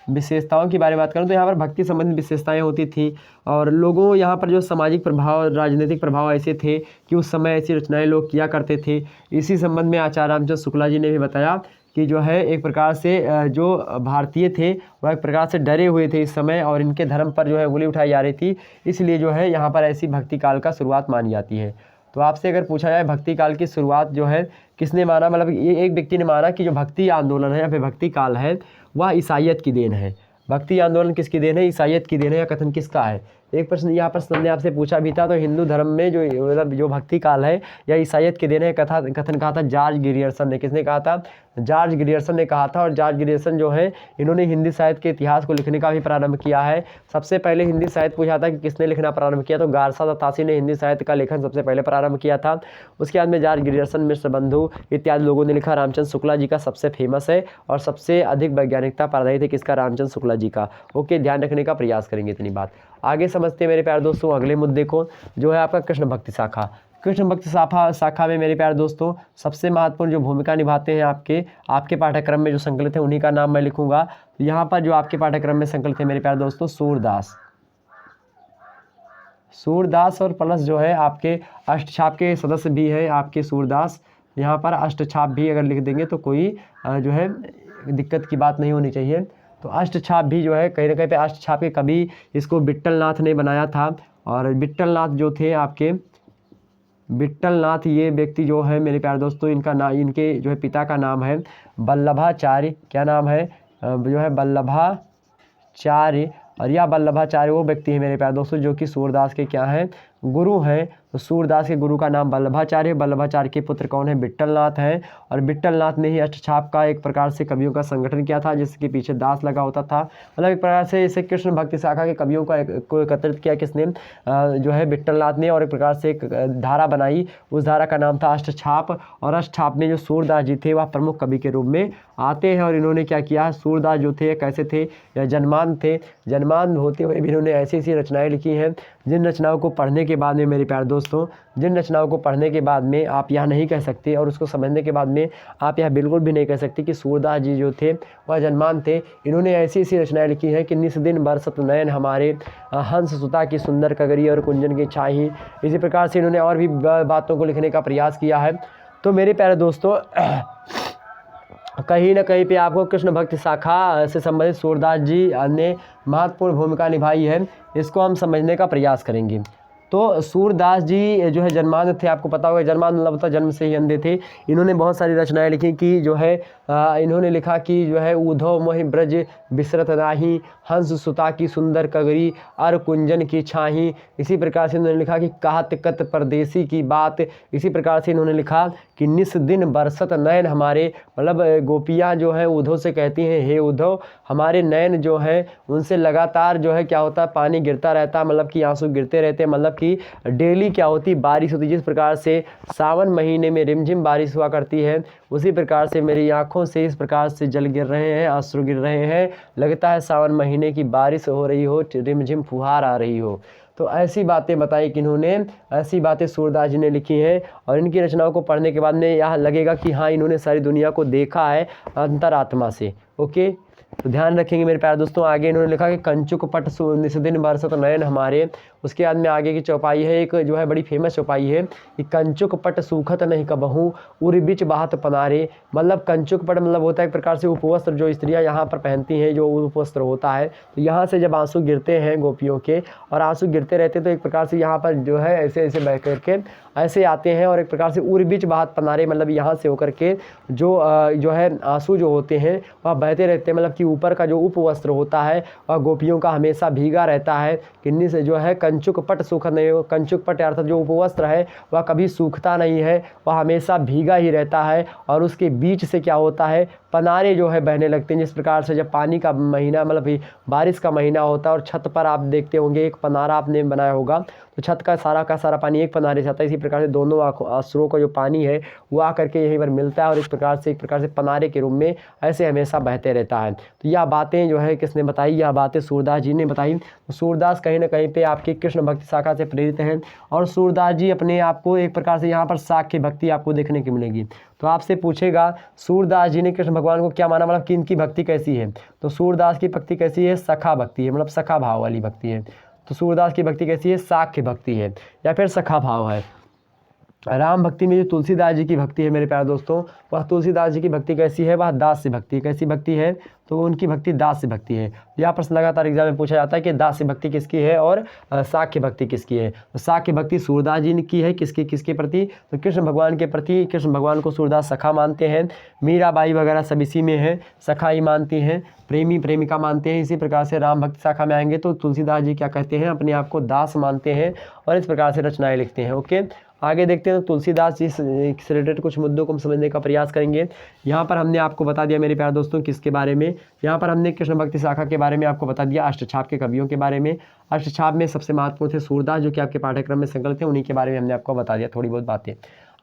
विशेषताओं के बारे में बात करूँ तो यहाँ पर भक्ति संबंधित विशेषताएं होती थी और लोगों यहाँ पर जो सामाजिक प्रभाव राजनीतिक प्रभाव ऐसे थे कि उस समय ऐसी रचनाएं लोग किया करते थे। इसी संबंध में आचार्य रामचंद्र शुक्ला जी ने भी बताया कि जो है एक प्रकार से जो भारतीय थे वह एक प्रकार से डरे हुए थे इस समय और इनके धर्म पर जो है उंगली उठाई जा रही थी, इसलिए जो है यहाँ पर ऐसी भक्ति काल का शुरुआत मानी जाती है। तो आपसे अगर पूछा जाए भक्ति काल की शुरुआत जो है किसने माना, मतलब ये एक व्यक्ति ने माना कि जो भक्ति आंदोलन है या फिर भक्ति काल है वह ईसाइयत की देन है। भक्ति आंदोलन किसकी देन है, ईसाइयत की देन है, या कथन किसका है। एक प्रश्न यहाँ पर हमने आपसे पूछा भी था। तो हिंदू धर्म में जो मतलब जो भक्ति काल है या ईसाइयत के देन है कथन कहा था जॉर्ज ग्रियर्सन ने। किसने कहा था, जॉर्ज ग्रियर्सन ने कहा था। और जॉर्ज ग्रियर्सन जो है इन्होंने हिंदी साहित्य के इतिहास को लिखने का भी प्रारंभ किया है। सबसे पहले हिंदी साहित्य पूछा था कि किसने लिखना प्रारंभ किया, तो गारसा दत्तासी ने हिंदी साहित्य का लेखन सबसे पहले प्रारंभ किया था। उसके बाद में जॉर्ज ग्रियर्सन, मिश्र बंधु इत्यादि लोगों ने लिखा। रामचंद्र शुक्ला जी का सबसे फेमस है और सबसे अधिक वैज्ञानिकता पर आधारित है किसका, रामचंद्र शुक्ला जी का। ओके, ध्यान रखने का प्रयास करेंगे इतनी बात। आगे समझते हैं मेरे प्यारे दोस्तों अगले मुद्दे को, जो है आपका कृष्ण भक्ति शाखा। कृष्ण भक्ति शाखा में मेरे प्यारे दोस्तों सबसे महत्वपूर्ण जो भूमिका निभाते हैं आपके पाठ्यक्रम में जो संकलित है उन्हीं का नाम मैं लिखूंगा। यहाँ पर जो आपके पाठ्यक्रम में संकलित है मेरे प्यारे दोस्तों सूरदास और प्लस जो है आपके अष्टछाप के सदस्य भी है आपके सूरदास। यहाँ पर अष्टछाप भी अगर लिख देंगे तो कोई जो है दिक्कत की बात नहीं होनी चाहिए। तो अष्टछाप भी जो है कहीं ना कहीं पे अष्टछाप के कभी इसको विट्ठलनाथ ने बनाया था। और विट्ठलनाथ जो थे आपके, विट्ठलनाथ ये व्यक्ति जो है मेरे प्यारे दोस्तों, इनका नाम, इनके जो है पिता का नाम है वल्लभाचार्य। क्या नाम है? जो है वल्लभाचार्य। और यह वल्लभाचार्य वो व्यक्ति है मेरे प्यारे दोस्तों जो कि सूरदास के क्या हैं? गुरु हैं। तो सूरदास के गुरु का नाम वल्लभाचार्य। वल्लभाचार्य के पुत्र कौन है? विट्ठलनाथ हैं। और विट्ठलनाथ ने ही अष्टछाप का एक प्रकार से कवियों का संगठन किया था, जिसके पीछे दास लगा होता था। मतलब एक प्रकार से इसे कृष्ण भक्ति शाखा के कवियों को एकत्रित किया किसने? जो है विट्ठलनाथ ने। और एक प्रकार से एक धारा बनाई, उस धारा का नाम था अष्टछाप। और अष्टछाप में जो सूरदास जी थे वह प्रमुख कवि के रूप में आते हैं। और इन्होंने क्या किया? सूरदास जो थे कैसे थे? जन्मान थे। जन्मान होते हुए भी इन्होंने ऐसी ऐसी रचनाएं लिखी हैं जिन रचनाओं को पढ़ने के बाद में मेरे प्यारे दोस्तों, जिन रचनाओं को पढ़ने के बाद में आप यह नहीं कह सकते और उसको समझने के बाद में आप यह बिल्कुल भी नहीं कह सकते कि सूरदास जी जो थे वह जन्मान थे। इन्होंने ऐसी ऐसी रचनाएं लिखी हैं कि निस दिन बरसत नयन हमारे, हंस सुता की सुंदर कगरी और कुंजन की छाही। इसी प्रकार से इन्होंने और भी बातों को लिखने का प्रयास किया है। तो मेरे प्यारे दोस्तों कहीं ना कहीं पे आपको कृष्ण भक्ति शाखा से संबंधित सूरदास जी ने महत्वपूर्ण भूमिका निभाई है, इसको हम समझने का प्रयास करेंगे। तो सूरदास जी जो है जन्मांध थे, आपको पता होगा जन्मांध मतलब होता जन्म से ही अंधे थे। इन्होंने बहुत सारी रचनाएं लिखी कि जो है इन्होंने लिखा कि जो है उधो मोहि ब्रज बिसरत नाही, हंस सुता की सुंदर कगरी अर कुंजन की छाही। इसी प्रकार से इन्होंने लिखा कि कहत कत परदेसी की बात। इसी प्रकार से इन्होंने लिखा कि निस दिन बरसत नयन हमारे, मतलब गोपियाँ जो है उधो से कहती हैं हे उधो, हमारे नयन जो है उनसे लगातार जो है क्या होता है? पानी गिरता रहता है, मतलब कि आंसू गिरते रहते हैं, मतलब कि डेली क्या होती? बारिश होती। जिस प्रकार से सावन महीने में रिमझिम बारिश हुआ करती है, उसी प्रकार से मेरी आंखों से इस प्रकार से जल गिर रहे हैं, आंसू गिर रहे हैं, लगता है सावन महीने की बारिश हो रही हो, रिमझिम फुहार आ रही हो। तो ऐसी बातें बताई कि इन्होंने, ऐसी बातें सूरदास जी ने लिखी हैं। और इनकी रचनाओं को पढ़ने के बाद में यह लगेगा कि हाँ इन्होंने सारी दुनिया को देखा है अंतरात्मा से। ओके, तो ध्यान रखेंगे मेरे प्यारे दोस्तों। आगे इन्होंने लिखा कि कंचुक पट निस दिन बरसत नयन हमारे। उसके बाद में आगे की चौपाई है, एक जो है बड़ी फेमस चौपाई है कि कंचुक पट सूखत नहीं कबहू उर बिच बहात पनारे। मतलब कंचुक पट मतलब होता है एक प्रकार से उपवस्त्र जो स्त्रियां यहाँ पर पहनती हैं, जो उपवस्त्र होता है। तो यहाँ से जब आंसू गिरते हैं गोपियों के, और आंसू गिरते रहते तो एक प्रकार से यहाँ पर जो है ऐसे ऐसे बह करके ऐसे आते हैं, और एक प्रकार से उर बिच बहात पनारे, मतलब यहाँ से होकर के जो है आंसू जो होते हैं वह बहते रहते हैं। मतलब कि ऊपर का जो उपवस्त्र होता है वह गोपियों का हमेशा भीगा रहता है। किन्नी से जो है कंचुक पट सूखत नहीं हो, कंचुक पट अर्थात जो उपवस्त्र है वह कभी सूखता नहीं है, वह हमेशा भीगा ही रहता है। और उसके बीच से क्या होता है? पनारे जो है बहने लगते हैं। जिस प्रकार से जब पानी का महीना, मतलब बारिश का महीना होता है और छत पर आप देखते होंगे एक पनारा आपने बनाया होगा, तो छत का सारा पानी एक पनारे से आता है। इसी प्रकार से दोनों आंसुओं का जो पानी है वो आकर के यहीं पर मिलता है, और इस प्रकार से एक प्रकार से पनारे के रूप में ऐसे हमेशा बहते रहता है। तो यह बातें जो है किसने बताई? यह बातें सूरदास जी ने बताई। तो सूरदास कहीं ना कहीं पे आपकी कृष्ण भक्ति शाखा से प्रेरित हैं। और सूरदास जी अपने आप को एक प्रकार से यहाँ पर साख्य भक्ति आपको देखने की मिलेगी। तो आपसे पूछेगा सूरदास जी ने कृष्ण भगवान को क्या माना, मतलब कि इनकी भक्ति कैसी है? तो सूरदास की भक्ति कैसी है? सखा भक्ति है, मतलब सखा भाव वाली भक्ति है। तो सूरदास की भक्ति कैसी है? साख्य भक्ति है या फिर सखा भाव है। राम भक्ति में जो तुलसीदास जी की भक्ति है मेरे प्यारे दोस्तों, वह तुलसीदास जी की भक्ति कैसी है? वह दास्य भक्ति। कैसी भक्ति है? तो उनकी भक्ति दास्य भक्ति है। यह प्रश्न लगातार एग्जाम में पूछा जाता है कि दास्य भक्ति किसकी है और साख्य भक्ति किसकी है। तो साख्य भक्ति सूरदास जी की है। किसके प्रति? तो कृष्ण भगवान के प्रति। कृष्ण भगवान को सूरदास सखा मानते हैं। मीराबाई वगैरह सब इसी में है, सखा ही मानती हैं, प्रेमी प्रेमिका मानते हैं। इसी प्रकार से राम भक्ति शाखा में आएंगे तो तुलसीदास जी क्या कहते हैं? अपने आप को दास मानते हैं और इस प्रकार से रचनाएं लिखते हैं। ओके, आगे देखते हैं। तो तुलसीदास जी से रिलेटेड कुछ मुद्दों को हम समझने का प्रयास करेंगे। यहाँ पर हमने आपको बता दिया मेरे प्यारे दोस्तों किसके बारे में। यहाँ पर हमने कृष्ण भक्ति शाखा के बारे में आपको बता दिया, अष्टछाप के कवियों के बारे में। अष्टछाप में सबसे महत्वपूर्ण थे सूरदास, जो कि आपके पाठ्यक्रम में संकलित थे, उन्हीं के बारे में हमने आपको बता दिया थोड़ी बहुत बातें।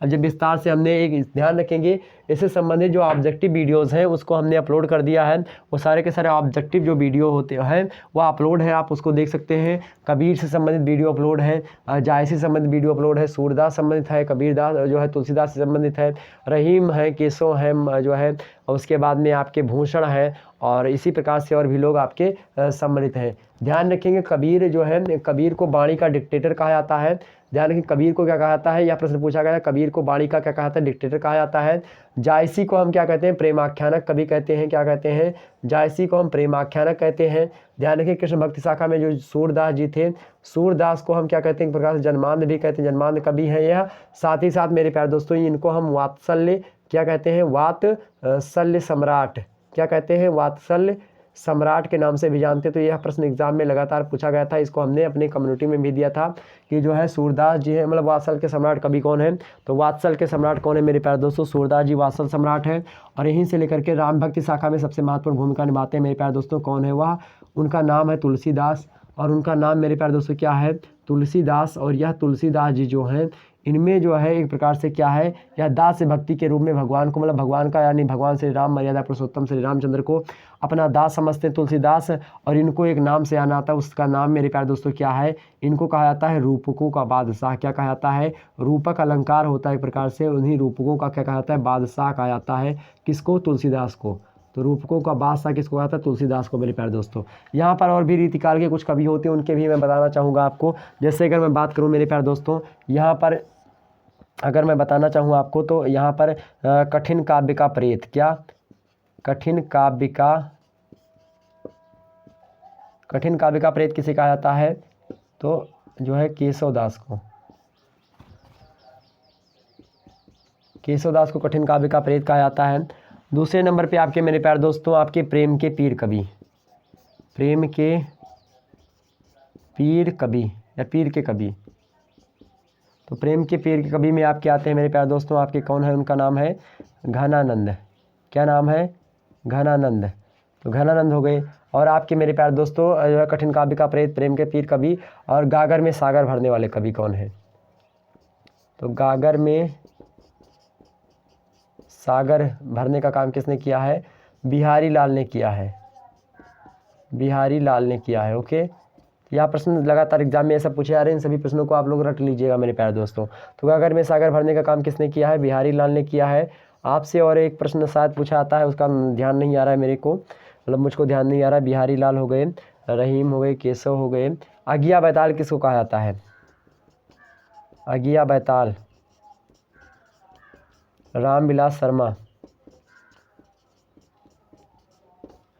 अब जब विस्तार से हमने एक ध्यान रखेंगे, इससे संबंधित जो ऑब्जेक्टिव वीडियोस हैं उसको हमने अपलोड कर दिया है। वो सारे के सारे ऑब्जेक्टिव जो वीडियो होते हैं वो अपलोड है, आप उसको देख सकते हैं। कबीर से संबंधित वीडियो अपलोड है, जायसी से संबंधित वीडियो अपलोड है, सूरदास संबंधित है, कबीरदास जो है तुलसीदास से संबंधित है, रहीम है, केशव है जो है, और उसके बाद में आपके भूषण है, और इसी प्रकार से और भी लोग आपके सम्मिलित हैं। ध्यान रखेंगे कबीर जो है, कबीर को वाणी का डिक्टेटर कहा जाता है। ध्यान रखें कबीर को क्या कहा जाता है, यह प्रश्न पूछा गया है, कबीर को वाणी का क्या कहा जाता है, डिक्टेटर कहा जाता है। जायसी को हम क्या कहते हैं, प्रेमाख्यानक कवि कहते हैं, क्या कहते हैं, जायसी को हम प्रेमाख्यानक कहते हैं। ध्यान रखें कृष्ण भक्ति शाखा में जो सूरदास जी थे, सूरदास को हम क्या कहते हैं, एक प्रकार से जन्मांध भी कहते हैं, जन्मांध कवि हैं यह। साथ ही साथ मेरे प्यारे दोस्तों इनको हम वात्सल्य क्या कहते हैं, वात्सल्य सम्राट क्या कहते हैं, वात्सल्य सम्राट के नाम से भी जानते हैं। तो यह प्रश्न एग्जाम में लगातार पूछा गया था, इसको हमने अपनी कम्युनिटी में भी दिया था कि जो है सूरदास जी है, मतलब वात्सल के सम्राट कवि कौन है, तो वात्सल के सम्राट कौन है मेरे प्यारे दोस्तों, सूरदास जी वात्सल सम्राट है। और यहीं से लेकर के राम भक्ति शाखा में सबसे महत्वपूर्ण भूमिका निभाते हैं मेरे प्यारे दोस्तों, कौन है वह, उनका नाम है तुलसीदास। और उनका नाम मेरे प्यारे दोस्तों क्या है, तुलसीदास। और यह तुलसीदास जी जो हैं इनमें जो है एक प्रकार से क्या है, यह दास भक्ति के रूप में भगवान को, मतलब भगवान का यानी भगवान श्री राम मर्यादा पुरुषोत्तम श्री रामचंद्र को अपना दास समझते हैं तुलसीदास। और इनको एक नाम से आना आता है, उसका नाम मेरे प्यारे दोस्तों क्या है, इनको कहा जाता है रूपकों का बादशाह। क्या कहा जाता है, रूपक अलंकार होता है एक प्रकार से, उन्हीं रूपकों का क्या कहा जाता है, बादशाह कहा जाता है। किसको, तुलसीदास को। तो रूपकों का बादशाह किसको कहा था, तुलसीदास को मेरे प्यारे दोस्तों। यहाँ पर और भी रीतिकाल के कुछ कवि होते हैं, उनके भी मैं बताना चाहूँगा आपको। जैसे अगर मैं बात करूँ मेरे प्यारे दोस्तों, यहाँ पर अगर मैं बताना चाहूँ आपको तो यहाँ पर कठिन काव्य का प्रेत, क्या, कठिन काव्य का प्रेत किसे कहा जाता है, तो जो है केशवदास को, केशवदास को कठिन काव्य का प्रेत कहा जाता है। दूसरे नंबर पे आपके मेरे प्यारे दोस्तों आपके प्रेम के पीर कवि, प्रेम के पीर कवि या पीर के कवि, तो प्रेम के पीर के कवि में आपके आते हैं मेरे प्यारे दोस्तों, आपके कौन है, उनका नाम है घनानंद। क्या नाम है, घनानंद। तो घनानंद हो गए। और आपके मेरे प्यारे दोस्तों जो है कठिन काव्य का प्रेत, प्रेम के पीर कवि। और गागर में सागर भरने वाले कवि कौन है, तो गागर में सागर भरने का काम किसने किया है, बिहारी लाल ने किया है, बिहारी लाल ने किया है। ओके, यह प्रश्न लगातार एग्जाम में ऐसा पूछे जा रहे हैं, इन सभी प्रश्नों को आप लोग रट लीजिएगा मेरे प्यारे दोस्तों। तो गागर में सागर भरने का काम किसने किया है, बिहारी लाल ने किया है। आपसे और एक प्रश्न शायद पूछा आता है, उसका ध्यान नहीं आ रहा है मेरे को, मतलब मुझको ध्यान नहीं आ रहा है। बिहारी लाल हो गए, रहीम हो गए, केशव हो गए। अगिया बैताल किसको कहा जाता है, अगिया बैताल, रामविलास शर्मा,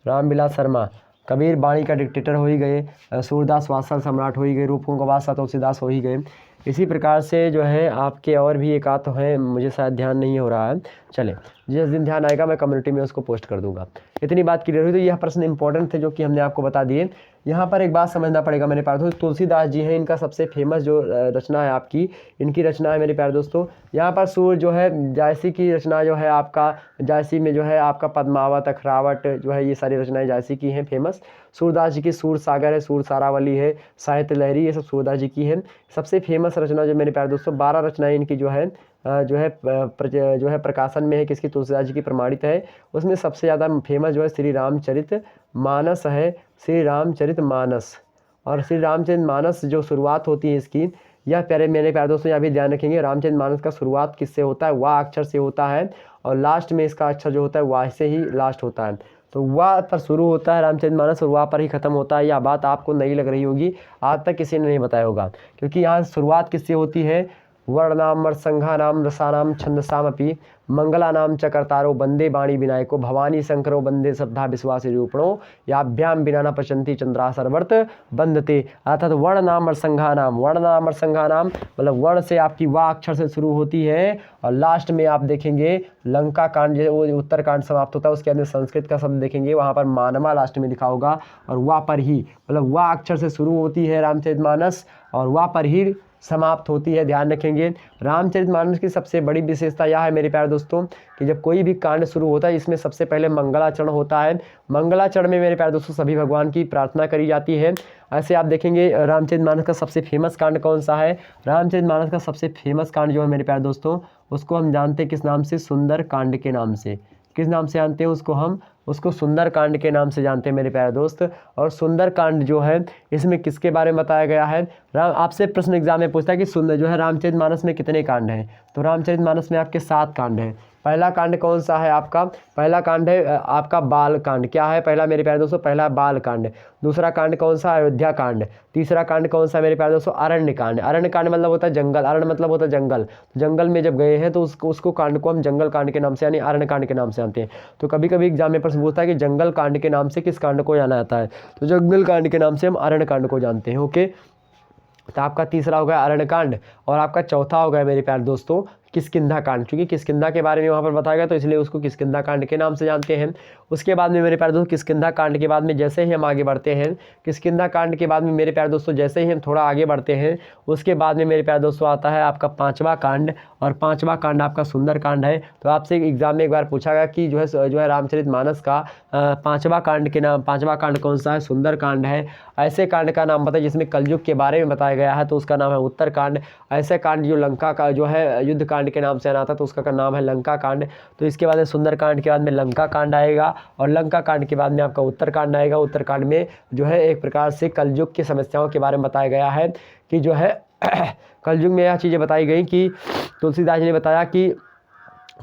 रामविलास शर्मा। कबीर वाणी का डिक्टेटर हो ही गए, सूरदास वात्सल सम्राट हो ही गए, रूपकों का बादशाह तुलसीदास हो ही गए। इसी प्रकार से जो है आपके और भी एक आध हैं, मुझे शायद ध्यान नहीं हो रहा है। चले, जिस दिन ध्यान आएगा मैं कम्युनिटी में उसको पोस्ट कर दूंगा। इतनी बात क्लियर हुई। तो यह प्रश्न इंपॉर्टेंट थे जो कि हमने आपको बता दिए। यहाँ पर एक बात समझना पड़ेगा मेरे प्यारे दोस्तों, तुलसीदास जी हैं, इनका सबसे फेमस जो रचना है आपकी, इनकी रचना है मेरे प्यारे दोस्तों। यहाँ पर सूर जो है जायसी की रचना जो है आपका, जायसी में जो है आपका पद्मावत, अखरावट जो है, ये सारी रचनाएं जायसी की हैं फेमस। सूरदास जी की सूर सागर है, सूर सारावली है, साहित्य लहरी, ये सब सूरदास जी की है। सबसे फेमस रचना जो मेरे प्यारे दोस्तों 12 रचनाएं इनकी जो है प्रकाशन में है, किसकी, तुलसीदास जी की प्रमाणित है। उसमें सबसे ज़्यादा फेमस जो है श्री रामचरित मानस है, श्री रामचरित मानस। और श्री रामचरित मानस जो शुरुआत होती है इसकी, यह प्यारे मेरे प्यारे दोस्तों यहाँ भी ध्यान रखेंगे, रामचरित मानस का शुरुआत किससे होता है, वाह अक्षर से होता है। और लास्ट में इसका अक्षर जो होता है वाह से ही लास्ट होता है। तो वाह पर शुरू होता है रामचरित मानस और वाह पर ही खत्म होता है। यह बात आपको नई लग रही होगी, आज तक किसी ने नहीं बताया होगा, क्योंकि यहाँ शुरुआत किससे होती है, वर्णाम वर्षंघानाम रसानाम छंदसामपि मंगलानाम चकर्तारो वंदे वाणी विनायको भवानी शंकरो वंदे श्रद्धा विश्वास रूपणो याभ्याम बिना न पचंती चंद्रा सर्वर्त बंदते। अर्थात वर्णाम वर्षंघानाम, वर्णाम वर्षंघानाम मतलब वर्ण से आपकी वाह अक्षर से शुरू होती है और लास्ट में आप देखेंगे लंका कांड जो वो उत्तरकांड समाप्त होता है, उसके अंदर संस्कृत का शब्द देखेंगे, वहाँ पर मानवा लास्ट में लिखा होगा और वाह पर ही, मतलब वाह अक्षर से शुरू होती है रामचरितमानस और वाह पर ही समाप्त होती है। ध्यान रखेंगे। रामचरितमानस की सबसे बड़ी विशेषता यह है मेरे प्यारे दोस्तों कि जब कोई भी कांड शुरू होता है इसमें सबसे पहले मंगलाचरण होता है। मंगलाचरण में मेरे प्यारे दोस्तों सभी भगवान की प्रार्थना करी जाती है। ऐसे आप देखेंगे रामचरितमानस का सबसे फेमस कांड कौन सा है, रामचरितमानस का सबसे फेमस कांड जो है मेरे प्यारे दोस्तों उसको हम जानते हैं किस नाम से, सुंदर कांड के नाम से। किस नाम से जानते हैं उसको, हम उसको सुंदर कांड के नाम से जानते हैं मेरे प्यारे दोस्त। और सुंदर कांड जो है इसमें किसके बारे में बताया गया है, आपसे प्रश्न एग्जाम में पूछता है कि सुंदर जो है रामचरितमानस में कितने कांड हैं, तो रामचरितमानस में आपके 7 कांड हैं। पहला कांड कौन सा है आपका? पहला कांड है आपका बाल कांड। क्या है पहला मेरे प्यारे दोस्तों? पहला बाल कांड। दूसरा कांड कौन सा? अयोध्या कांड। तीसरा कांड कौन सा मेरे प्यारे दोस्तों? अरण्य कांड। अरण्य कांड मतलब होता है जंगल, अरण्य मतलब होता है जंगल। जंगल में जब गए हैं तो उसको कांड को हम जंगल कांड के नाम से यानी अरण्य कांड के नाम से जानते हैं। तो कभी कभी एग्जाम में प्रश्न पूछता है कि जंगल कांड के नाम से किस कांड को जाना जाता है, तो जंगल कांड के नाम से हम अरण्य कांड को जानते हैं। ओके, तो आपका तीसरा हो गया अरण्य कांड, और आपका चौथा हो गया मेरे प्यारे दोस्तों किष्किंधा कांड। क्योंकि किष्किंधा के बारे में वहाँ पर बताया गया तो इसलिए उसको किष्किंधा कांड के नाम से जानते हैं। उसके बाद में मेरे प्यारे दोस्तों किष्किंधा कांड के बाद में जैसे ही हम आगे बढ़ते हैं, किष्किंधा कांड के बाद में मेरे प्यारे दोस्तों जैसे ही हम थोड़ा आगे बढ़ते हैं, उसके बाद में मेरे प्यारे दोस्तों आता है आपका पांचवा कांड, और पांचवा कांड आपका सुंदर कांड है। तो आपसे एग्जाम में एक बार पूछा गया कि जो है रामचरितमानस का पांचवा कांड के नाम, पांचवा कांड कौन सा है? सुंदर कांड है। ऐसे कांड का नाम बताइए जिसमें कलयुग के बारे में बताया गया है, तो उसका नाम है उत्तर कांड। ऐसे कांड जो लंका का जो है युद्ध कांड के नाम से आना था, तो उसका नाम है लंका कांड। तो इसके बाद में सुंदर कांड के बाद में लंका कांड आएगा, और लंका कांड के बाद में आपका उत्तर कांड आएगा। उत्तर कांड में जो है एक प्रकार से कलयुग की समस्याओं के बारे में बताया गया है कि जो है कलयुग में यह चीज़ें बताई गई कि तुलसीदास जी ने बताया कि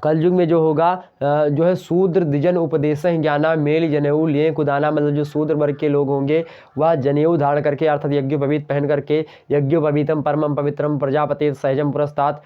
कलयुग में जो होगा जो है शूद्र द्विजन उपदेश ज्ञाना मेल जनेऊ लिए कुदाना, मतलब जो शूद्र वर्ग के लोग होंगे वह जनेऊ धारण करके अर्थात यज्ञोपवीत पहन करके यज्ञोपवीतम परमम पवित्रम प्रजापति सहजम पुरस्तात्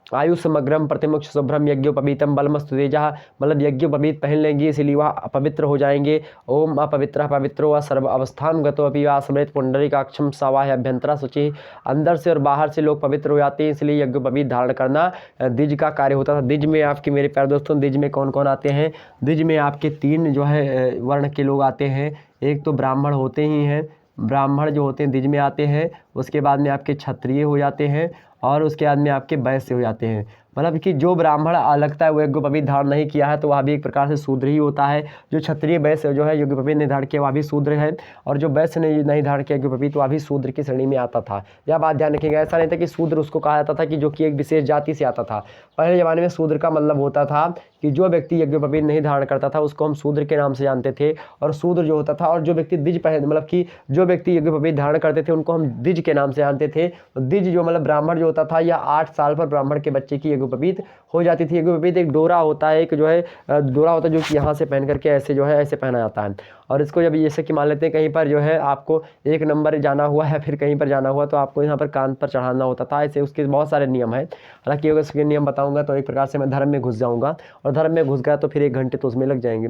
आयुष्मग्रम प्रतिमुक्ष शुभ्रम यज्ञोपवीतम बलमस्तु तेजः, मतलब यज्ञोपवीत पहन लेंगे इसलिए वह अपवित्र हो जाएंगे। ओम अपवित्र पवित्रो व सर्व अवस्थान गतो अपि वा समृत पुंडरीकाक्षम सवाह अभ्यंतरा शुचि, अंदर से और बाहर से लोग पवित्र हो जाते हैं, इसलिए यज्ञोपवीत धारण करना द्विज का कार्य होता था। द्विज में आपके मेरे प्यारे दोस्तों द्विज में कौन कौन आते हैं? द्विज में आपके तीन जो है वर्ण के लोग आते हैं। एक तो ब्राह्मण होते ही हैं, ब्राह्मण जो होते हैं द्विज में आते हैं। उसके बाद में आपके क्षत्रिय हो जाते हैं, और उसके बाद में आपके वैश्य हो जाते हैं। मतलब कि जो ब्राह्मण लगता है वो यज्ञोपवीत धारण नहीं किया है तो वह भी एक प्रकार से शूद्र ही होता है। जो क्षत्रिय वैश्य जो है यज्ञोपवीत नहीं धारण किया वह भी शूद्र है, और जो वैश्य ने नहीं धारण किया यज्ञोपवीत वह भी शूद्र की श्रेणी में आता था। यह बात ध्यान रखिएगा, ऐसा नहीं था कि शूद्र उसको कहा जाता था कि जो कि एक विशेष जाति से आता था। पहले ज़माने में शूद्र का मतलब होता था कि जो व्यक्ति यज्ञोपवीत नहीं धारण करता था उसको हम शूद्र के नाम से जानते थे, और शूद्र जो होता था, और जो व्यक्ति द्विज पहन मतलब कि जो व्यक्ति यज्ञोपवीत धारण करते थे उनको हम द्विज के नाम से जानते थे। द्विज जो मतलब ब्राह्मण जो होता था या 8 साल पर ब्राह्मण के बच्चे की यज्ञोपवीत हो जाती थी। यज्ञोपवीत एक डोरा होता है, एक जो है डोरा होता है जो कि यहाँ से पहन करके ऐसे जो है ऐसे पहना जाता है, और इसको जब जैसे कि मान लेते हैं कहीं पर जो है आपको 1 नंबर जाना हुआ है फिर कहीं पर जाना हुआ तो आपको यहाँ पर कान पर चढ़ाना होता था। ऐसे उसके बहुत सारे नियम हैं। हालांकि अगर उसके नियम बताऊँगा तो एक प्रकार से मैं धर्म में घुस जाऊँगा, और धर्म में घुस गया तो फिर 1 घंटे तो उसमें लग जाएंगे।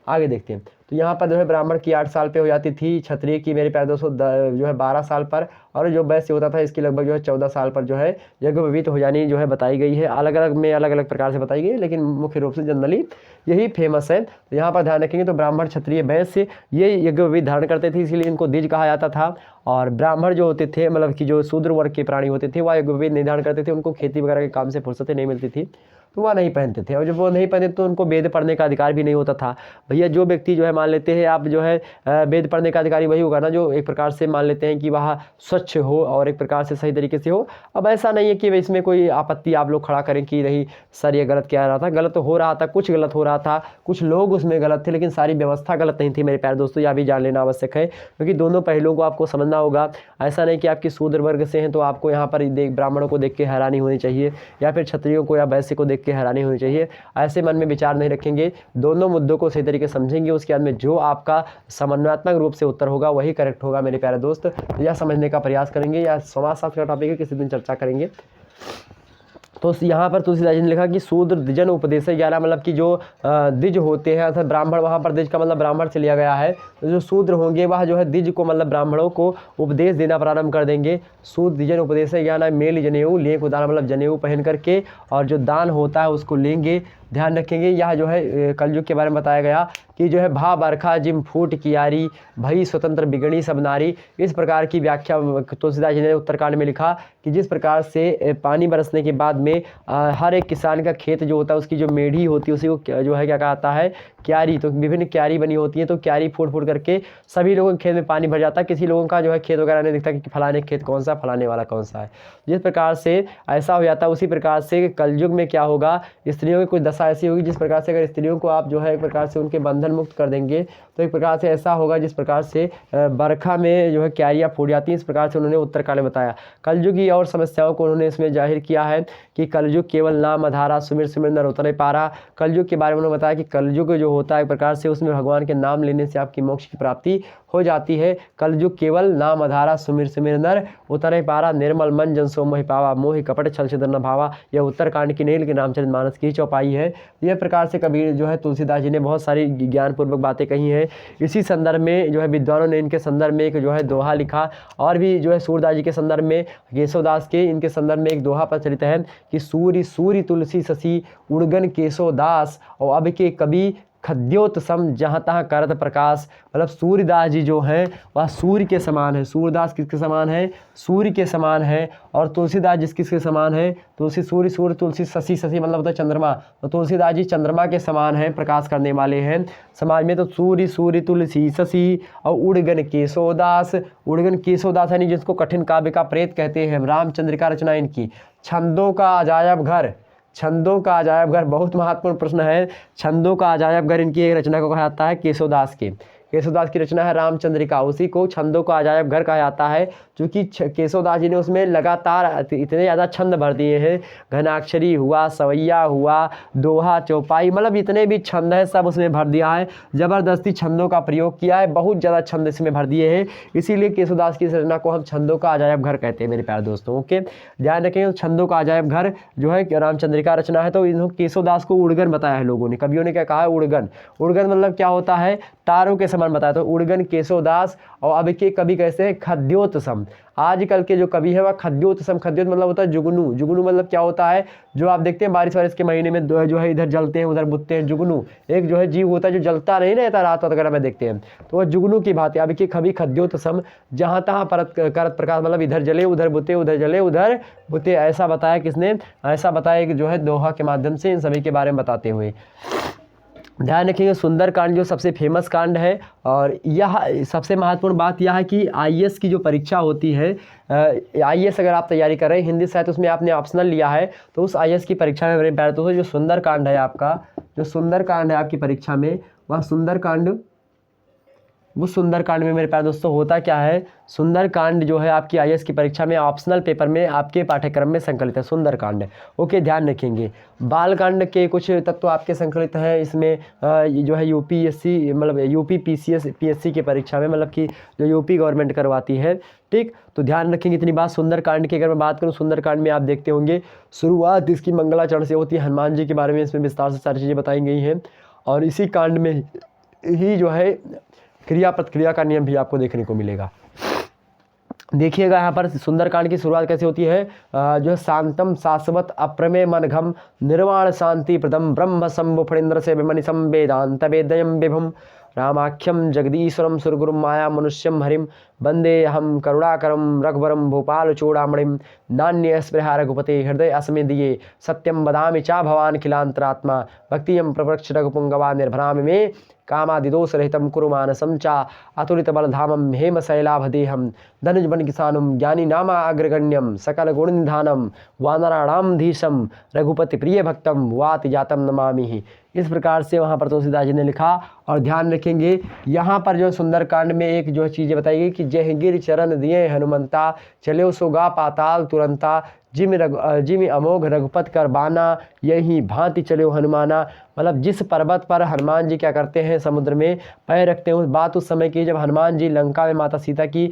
आगे देखते हैं। तो यहाँ पर जो है ब्राह्मण की 8 साल पे हो जाती थी, क्षत्रिय की मेरे प्यारे दोस्तों जो है 12 साल पर, और जो वैश्य होता था इसकी लगभग जो है 14 साल पर जो है यज्ञोपवीत हो जानी जो है बताई गई है। अलग अलग में अलग अलग प्रकार से बताई गई है, लेकिन मुख्य रूप से जनरली यही फेमस है। तो यहाँ पर ध्यान रखेंगे तो ब्राह्मण क्षत्रिय वैश्य ये यज्ञोपवीत धारण करते थे, इसीलिए इनको द्विज कहा जाता था। और ब्राह्मण जो होते थे मतलब कि जो शूद्र वर्ग के प्राणी होते थे वह यज्ञोपवीत नहीं धारण करते थे, उनको खेती वगैरह के काम से फुर्सतें नहीं मिलती थी तो वह नहीं पहनते थे, और जब वो नहीं पहनते तो उनको वेद पढ़ने का अधिकार भी नहीं होता था। भैया जो व्यक्ति जो है मान लेते हैं आप जो है वेद पढ़ने का अधिकारी वही होगा ना जो एक प्रकार से मान लेते हैं कि वह स्वच्छ हो और एक प्रकार से सही तरीके से हो। अब ऐसा नहीं है कि इसमें कोई आपत्ति आप लोग खड़ा करें कि नहीं सर ये गलत क्या रहा था, गलत हो रहा था, कुछ गलत हो रहा था, कुछ लोग उसमें गलत थे, लेकिन सारी व्यवस्था गलत नहीं थी मेरे प्यारे दोस्तों। यह भी जान लेना आवश्यक है, क्योंकि दोनों पहलुओं को आपको समझना होगा। ऐसा नहीं कि आपकी शूद्र वर्ग से हैं तो आपको यहाँ पर ब्राह्मणों को देख के हैरानी होनी चाहिए, या फिर क्षत्रियों को या वैश्य को देख के हैरानी होनी चाहिए। ऐसे मन में विचार नहीं रखेंगे, दोनों मुद्दों को सही तरीके से समझेंगे, उसके बाद में जो आपका समन्वयात्मक रूप से उत्तर होगा वही करेक्ट होगा मेरे प्यारे दोस्त। यह समझने का प्रयास करेंगे, या समाजशास्त्र का टॉपिक है किसी दिन चर्चा करेंगे। तो यहाँ पर तुलसीदास जी ने लिखा कि शूद्र द्विजन उपदेश 11, मतलब कि जो द्विज होते हैं अर्थात ब्राह्मण, वहाँ पर द्विज का मतलब ब्राह्मण से लिया गया है। तो जो शूद्र होंगे वह जो है द्विज को मतलब ब्राह्मणों को उपदेश देना प्रारंभ कर देंगे। शूद्र द्विजन उपदेश 11 मेल जनेऊ लिए को दान, मतलब जनेऊ पहन करके और जो दान होता है उसको लेंगे। ध्यान रखेंगे यह जो है कलयुग के बारे में बताया गया कि जो है भा बरखा जिम फूट कियारी भई स्वतंत्र बिगड़ी सब नारी। इस प्रकार की व्याख्या तुलसीदास जी ने उत्तरकांड में लिखा कि जिस प्रकार से पानी बरसने के बाद में हर एक किसान का खेत जो होता है उसकी जो मेढ़ी होती है उसी को जो है क्या कहता है क्यारी। तो विभिन्न क्यारी बनी होती है, तो क्यारी फूट फूट करके सभी लोगों के खेत में पानी भर जाता है। किसी लोगों का जो है खेत वगैरह नहीं दिखता कि फलाने खेत कौन सा, फलाने वाला कौन सा है। जिस प्रकार से ऐसा हो जाता है उसी प्रकार से कलयुग में क्या होगा, स्त्रियों की कोई दशा दशा ऐसी होगी जिस प्रकार से अगर स्त्रियों को आप जो है एक प्रकार से उनके बंधन मुक्त कर देंगे तो एक प्रकार से ऐसा होगा जिस प्रकार से बरखा में जो है क्यारियाँ फूट जाती हैं, इस प्रकार से उन्होंने उत्तरकांड में बताया। कलयुग की और समस्याओं को उन्होंने इसमें जाहिर किया है कि कलयुग केवल नाम आधारा सुमिर सुमिर नर उतरे पारा। कलयुग के बारे में उन्होंने बताया कि कलयुग जो होता है एक प्रकार से उसमें भगवान के नाम लेने से आपकी मोक्ष की प्राप्ति हो जाती है। कलयुग केवल नाम आधारा सुमिर सुमिर नर उतरे पारा, निर्मल मन जन सो मोहि पावा, मोहि कपट छल छिद्र न भावा। यह उत्तरकांड की नहीं लेकिन रामचरितमानस की चौपाई है। यह प्रकार से कबीर जो है तुलसीदास जी ने बहुत सारी ज्ञानपूर्वक बातें कही हैं। इसी संदर्भ में जो है विद्वानों ने इनके संदर्भ में एक जो है दोहा लिखा, और भी जो है सूरदास जी के संदर्भ में, केशवदास के इनके संदर्भ में एक दोहा प्रचलित है कि सूर्य सूर्य तुलसी शशि उड़गन केशवदास, और अब के कवि खद्योतसम जहाँ तहाँ करत प्रकाश। मतलब सूर्यदास जी जो हैं वह सूर्य के समान है। सूर्यदास किसके समान है? सूर्य के समान है। और तुलसीदास जिस किसके समान है? तुलसी सूर्य, सूर्य तुलसी, शशि शशि मतलब होता है चंद्रमा, तो तुलसीदास जी चंद्रमा के समान हैं, प्रकाश करने वाले हैं समाज में। तो सूर्य सूर्य तुलसी शशि और उड़गन केशवदास। उड़गन केशवदास यानी जिसको कठिन काव्य का प्रेत कहते हैं। रामचंद्र का रचना इनकी। छंदों का अजायब घर, छंदों का अजायब घर बहुत महत्वपूर्ण प्रश्न है। छंदों का अजायब घर इनकी एक रचना को कहा जाता है केशवदास के। केशवदास की रचना है रामचंद्रिका, उसी को छंदों का अजायब घर कहा जाता है, क्योंकि केशवदास जी ने उसमें लगातार इतने ज़्यादा छंद भर दिए हैं। घनाक्षरी हुआ, सवैया हुआ, दोहा, चौपाई, मतलब जितने भी छंद हैं सब उसमें भर दिया है। ज़बरदस्ती छंदों का प्रयोग किया है, बहुत ज़्यादा छंद इसमें भर दिए हैं। इसीलिए केशवदास की इस रचना को हम छंदों का अजायब घर कहते हैं मेरे प्यारे दोस्तों। ओके, ध्यान रखें, छंदों का अजायब घर जो है रामचंद्रिका रचना है। तो इन केशवदास को उड़गन बताया है लोगों ने, कवियों ने क्या कहा है? उड़गन। उड़गन मतलब क्या होता है? तारों के समान बताया। तो उड़गन केशवदास। और अब के कवि कैसे हैं? खद्योतसम। आजकल के जो कवि है वह खद्योतसम। खद्योत मतलब होता है जुगनू। जुगनू मतलब क्या होता है? जो आप देखते हैं बारिश वारिश के महीने में जो है इधर जलते हैं उधर बुझते हैं, जुगनू एक जो है जीव होता है जो जलता नहीं रहता रात वगैरह में देखते हैं, तो वह जुगनू की भांति। अब के कवि खद्योतसम, जहाँ तहाँ परत करत प्रकाश, मतलब इधर जले उधर बुते, उधर जले उधर बुते। ऐसा बताया किसने? ऐसा बताया कि जो है दोहा के माध्यम से इन सभी के बारे में बताते हुए। ध्यान रखिएगा, सुंदरकांड जो सबसे फेमस कांड है, और यह सबसे महत्वपूर्ण बात यह है कि आईएएस की जो परीक्षा होती है, आईएएस अगर आप तैयारी कर रहे हैं, हिंदी साहित्य उसमें आपने ऑप्शनल लिया है, तो उस आईएएस की परीक्षा में मेरे प्यारे दोस्तों जो सुंदरकांड है आपका, जो सुंदरकांड है आपकी परीक्षा में, वह सुंदरकांड, वो सुंदरकांड में मेरे प्यारे दोस्तों होता क्या है? सुंदरकांड जो है आपकी आईएएस की परीक्षा में ऑप्शनल पेपर में आपके पाठ्यक्रम में संकलित है सुंदरकांड। ओके, ध्यान रखेंगे। बालकांड के कुछ तत्व आपके संकलित हैं इसमें, जो है यूपीएससी मतलब यूपी पीएससी की परीक्षा में, मतलब कि जो यूपी गवर्नमेंट करवाती है। ठीक, तो ध्यान रखेंगे इतनी बात। सुंदरकांड की अगर मैं बात करूँ, सुंदरकांड में आप देखते होंगे शुरुआत इसकी मंगलाचरण से होती है। हनुमान जी के बारे में इसमें विस्तार से सारी चीज़ें बताई गई हैं, और इसी कांड में ही जो है क्रिया प्रतिक्रिया का नियम भी आपको देखने को मिलेगा। देखिएगा यहाँ पर सुंदरकांड की शुरुआत कैसे होती है? जो है शांतम शाश्वत अप्रमेय मनघम निर्वाण शांति प्रदम ब्रह्म शंभु फणीन्द्र से विमनिशम वेदांत वेदयम विभुम रामाख्यम जगदीश्वरम सुरगुरुम माया मनुष्यम हरिम वंदे हम करुणाकरम रघुवरम भूपाल चूड़ामणिम नान्य स्पृहा रघुपते हृदय अस्मे दिए सत्यम बदामि चा भवान खिलांतरात्मा भक्तियम प्रवृक्ष रघुपुंगवा निर्भरामि में कामादिदोष रहितम कुरु मानसम चा अतुलित बलधामम हेम शैलाभदेहम धनुज बन किसानुम ज्ञानी नामा अग्रगण्यम सकल गुण निधानम वानराणाम धीशम रघुपति प्रिय भक्तम वाति जातम नमामि। इस प्रकार से वहाँ पर तुलसीदास जी ने लिखा। और ध्यान रखेंगे यहाँ पर जो सुंदरकांड में एक जो चीज़ें बताई गई कि जय गिर चरण दिए हनुमंता चले सोगा पाताल तुरंता जिम अमोघ रघुपत कर बाना यही भांति चले हनुमाना। मतलब जिस पर्वत पर हनुमान जी क्या करते हैं, समुद्र में पैर रखते हैं। उस बात उस समय की जब हनुमान जी लंका में माता सीता की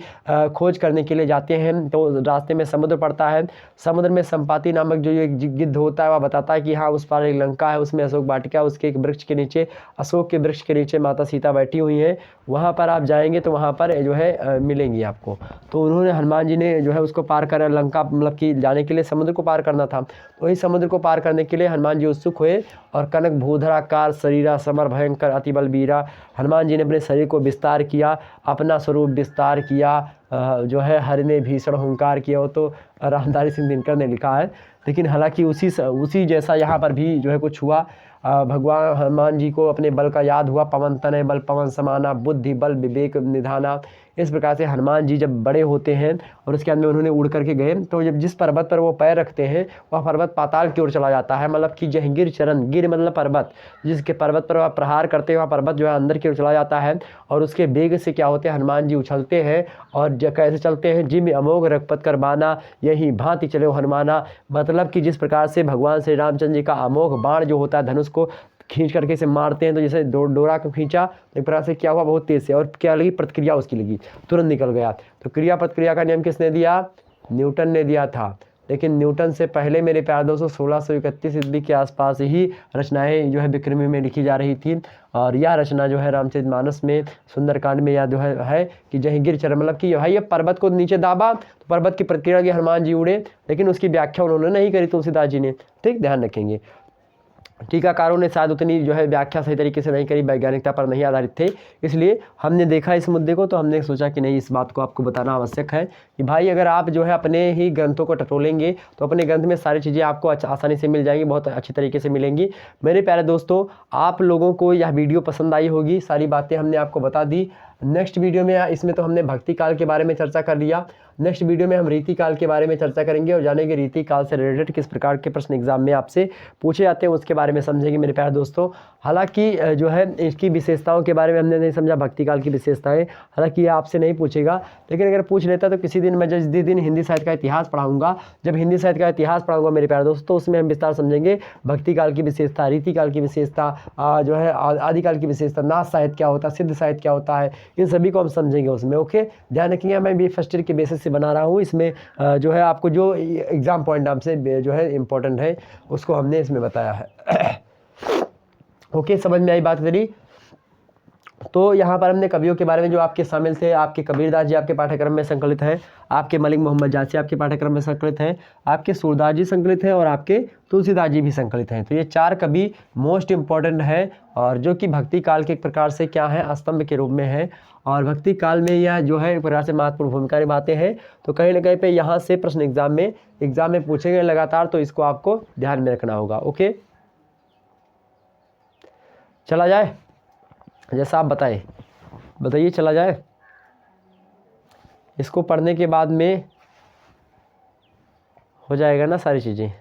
खोज करने के लिए जाते हैं, तो रास्ते में समुद्र पड़ता है। समुद्र में संपाति नामक जो एक गिद्ध होता है वह बताता है कि हाँ उस पार एक लंका है, उसमें अशोक वाटिका, उसके एक वृक्ष के नीचे, अशोक के वृक्ष के नीचे माता सीता बैठी हुई हैं। वहाँ पर आप जाएंगे तो वहाँ पर जो है मिलेंगी आपको। तो उन्होंने हनुमान जी ने जो है उसको पार कर लंका मतलब कि जाने के लिए समुद्र को पार करना था। तो वही समुद्र को पार करने के लिए हनुमान जी उत्सुक हुए, और कनक भूधराकार शरीरा समर भयंकर अति बलबीरा, हनुमान जी ने अपने शरीर को विस्तार किया, अपना स्वरूप विस्तार किया, जो है हरि ने भीषण हुंकार किया। वो तो रामधारी सिंह दिनकर ने लिखा है, लेकिन हालांकि उसी जैसा यहाँ पर भी जो है कुछ हुआ। भगवान हनुमान जी को अपने बल का याद हुआ, पवन तनय बल पवन समाना, बुद्धि बल विवेक निधाना। इस प्रकार से हनुमान जी जब बड़े होते हैं और उसके अंदर उन्होंने उड़ करके गए, तो जब जिस पर्वत पर वो पैर रखते हैं वह पर्वत पाताल की ओर चला जाता है, मतलब कि जहंगीर चरण, गिर मतलब पर्वत, जिसके पर्वत पर वह प्रहार करते हैं वह पर्वत जो है अंदर की ओर चला जाता है। और उसके वेग से क्या होते हैं, हनुमान जी उछलते हैं और कैसे चलते हैं, जिम अमोघ रघुपत कर बाना, यही भांति चले हनुमाना। मतलब कि जिस प्रकार से भगवान श्री रामचंद्र जी का अमोघ बाण जो होता है धनुष को खींच करके इसे मारते हैं, तो जैसे डोरा को खींचा एक प्रकार से क्या हुआ, बहुत तेज से, और क्या लगी, प्रतिक्रिया उसकी लगी, तुरंत निकल गया। तो क्रिया प्रतिक्रिया का नियम किसने दिया, न्यूटन ने दिया था। लेकिन न्यूटन से पहले मेरे प्यार दोस्तों 1631 ईस्वी के आसपास ही रचनाएं जो है विक्रमी में लिखी जा रही थी। और यह रचना जो है रामचरितमानस में सुंदरकांड में यह जो है कि जहंगीर चरण, मतलब कि भाई ये पर्वत को नीचे दाबा तो पर्वत की प्रतिक्रिया की हनुमान जी उड़े, लेकिन उसकी व्याख्या उन्होंने नहीं करी तुलसीदास जी ने। ठीक, ध्यान रखेंगे। टीकाकारों ने शायद उतनी जो है व्याख्या सही तरीके से नहीं करी, वैज्ञानिकता पर नहीं आधारित थे, इसलिए हमने देखा इस मुद्दे को, तो हमने सोचा कि नहीं, इस बात को आपको बताना आवश्यक है कि भाई अगर आप जो है अपने ही ग्रंथों को टटोलेंगे तो अपने ग्रंथ में सारी चीज़ें आपको आसानी से मिल जाएंगी, बहुत अच्छी तरीके से मिलेंगी। मेरे प्यारे दोस्तों, आप लोगों को यह वीडियो पसंद आई होगी, सारी बातें हमने आपको बता दी। नेक्स्ट वीडियो में, इसमें तो हमने भक्ति काल के बारे में चर्चा कर लिया, नेक्स्ट वीडियो में हम रीति काल के बारे में चर्चा करेंगे और जानेंगे रीति काल से रिलेटेड किस प्रकार के प्रश्न एग्जाम में आपसे पूछे जाते हैं, उसके बारे में समझेंगे मेरे प्यारे दोस्तों। हालांकि जो है इसकी विशेषताओं के बारे में हमने नहीं समझा, भक्ति काल की विशेषताएं, हालांकि ये आपसे नहीं पूछेगा, लेकिन अगर पूछ लेता तो किसी दिन मैं जिस दिन हिंदी साहित्य का इतिहास पढ़ाऊंगा, जब हिंदी साहित्य का इतिहास पढ़ाऊंगा मेरे प्यारे दोस्तों, तो उसमें हम विस्तार समझेंगे भक्ति काल की विशेषता, रीति काल की विशेषता, जो है आदिकाल की विशेषता, नाथ साहित्य क्या होता है, सिद्ध साहित्य क्या होता है, इन सभी को हम समझेंगे उसमें। ओके, ध्यान रखिएगा, मैं भी फर्स्ट ईयर के बेसिस से बना रहा हूँ, इसमें जो है आपको जो एग्जाम पॉइंट आपसे जो है इम्पोर्टेंट है उसको हमने इसमें बताया है। ओके, समझ में आई बात मेरी। तो यहाँ पर हमने कवियों के बारे में जो आपके शामिल थे, आपके कबीरदास जी आपके पाठ्यक्रम में संकलित हैं, आपके मलिक मोहम्मद जासी आपके पाठ्यक्रम में संकलित हैं, आपके सूरदास जी संकलित हैं और आपके तुलसीदास जी भी संकलित हैं। तो ये 4 कवि मोस्ट इम्पॉर्टेंट है और जो कि भक्ति काल के एक प्रकार से क्या है, स्तंभ के रूप में है, और भक्ति काल में यह जो है एक प्रकार से महत्वपूर्ण भूमिका निभाते हैं। तो कहीं ना कहीं पे यहाँ से प्रश्न एग्जाम में पूछेंगे लगातार, तो इसको आपको ध्यान में रखना होगा। ओके, चला जाए, जैसा आप बताइए चला जाए। इसको पढ़ने के बाद में हो जाएगा ना सारी चीज़ें।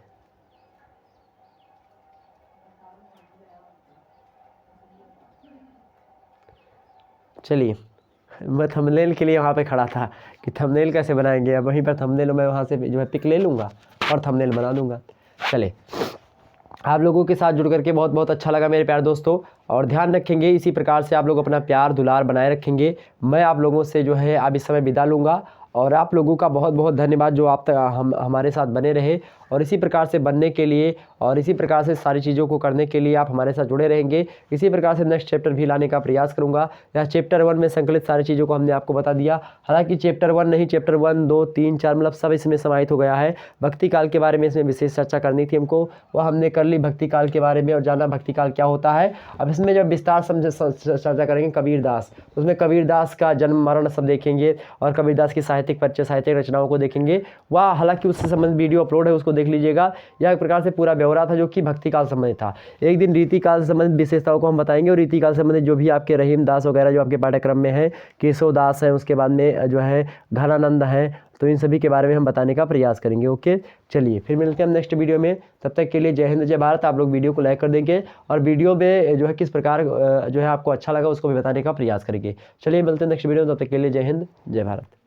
चलिए, मैं थंबनेल के लिए वहाँ पे खड़ा था कि थंबनेल कैसे बनाएंगे, अब वहीं पर थंबनेल मैं वहाँ से जो है पिक ले लूँगा और थंबनेल बना दूँगा। चले, आप लोगों के साथ जुड़ करके बहुत बहुत अच्छा लगा मेरे प्यारे दोस्तों, और ध्यान रखेंगे इसी प्रकार से आप लोग अपना प्यार दुलार बनाए रखेंगे। मैं आप लोगों से जो है अब इस समय विदा लूँगा, और आप लोगों का बहुत बहुत धन्यवाद जो आप हमारे साथ बने रहे, और इसी प्रकार से बनने के लिए और इसी प्रकार से सारी चीज़ों को करने के लिए आप हमारे साथ जुड़े रहेंगे। इसी प्रकार से नेक्स्ट चैप्टर भी लाने का प्रयास करूँगा। यह चैप्टर 1 में संकलित सारी चीज़ों को हमने आपको बता दिया, हालांकि चैप्टर 1 नहीं, चैप्टर 1, 2, 3, 4 मतलब सब इसमें समाहित हो गया है। भक्ति काल के बारे में इसमें विशेष चर्चा करनी थी हमको, वह हमने कर ली भक्ति काल के बारे में, और जाना भक्ति काल क्या होता है। अब इसमें जब विस्तार चर्चा करेंगे कबीरदास, उसमें कबीरदास का जन्म मरण सब देखेंगे, और कबीरदास की साहित्यिक परिचय, साहित्यिक रचनाओं को देखेंगे। वह हालांकि उससे संबंधित वीडियो अपलोड है, उसको देख लीजिएगा। यह एक प्रकार से पूरा ब्यौरा था जो कि भक्ति काल संबंधित था। एक दिन रीति काल से संबंधित विशेषताओं को हम बताएंगे, और रीति काल से संबंधित जो भी आपके रहीम दास वगैरह जो आपके पाठ्यक्रम में है, केशव दास है, उसके बाद में जो है घनानंद है, तो इन सभी के बारे में हम बताने का प्रयास करेंगे। ओके, चलिए फिर मिलते हैं हम नेक्स्ट वीडियो में। तब तक के लिए जय हिंद जय भारत। आप लोग वीडियो को लाइक कर देंगे, और वीडियो में जो है किस प्रकार जो है आपको अच्छा लगा उसको भी बताने का प्रयास करेंगे। चलिए मिलते हैं नेक्स्ट वीडियो में, तब तक के लिए जय हिंद जय भारत।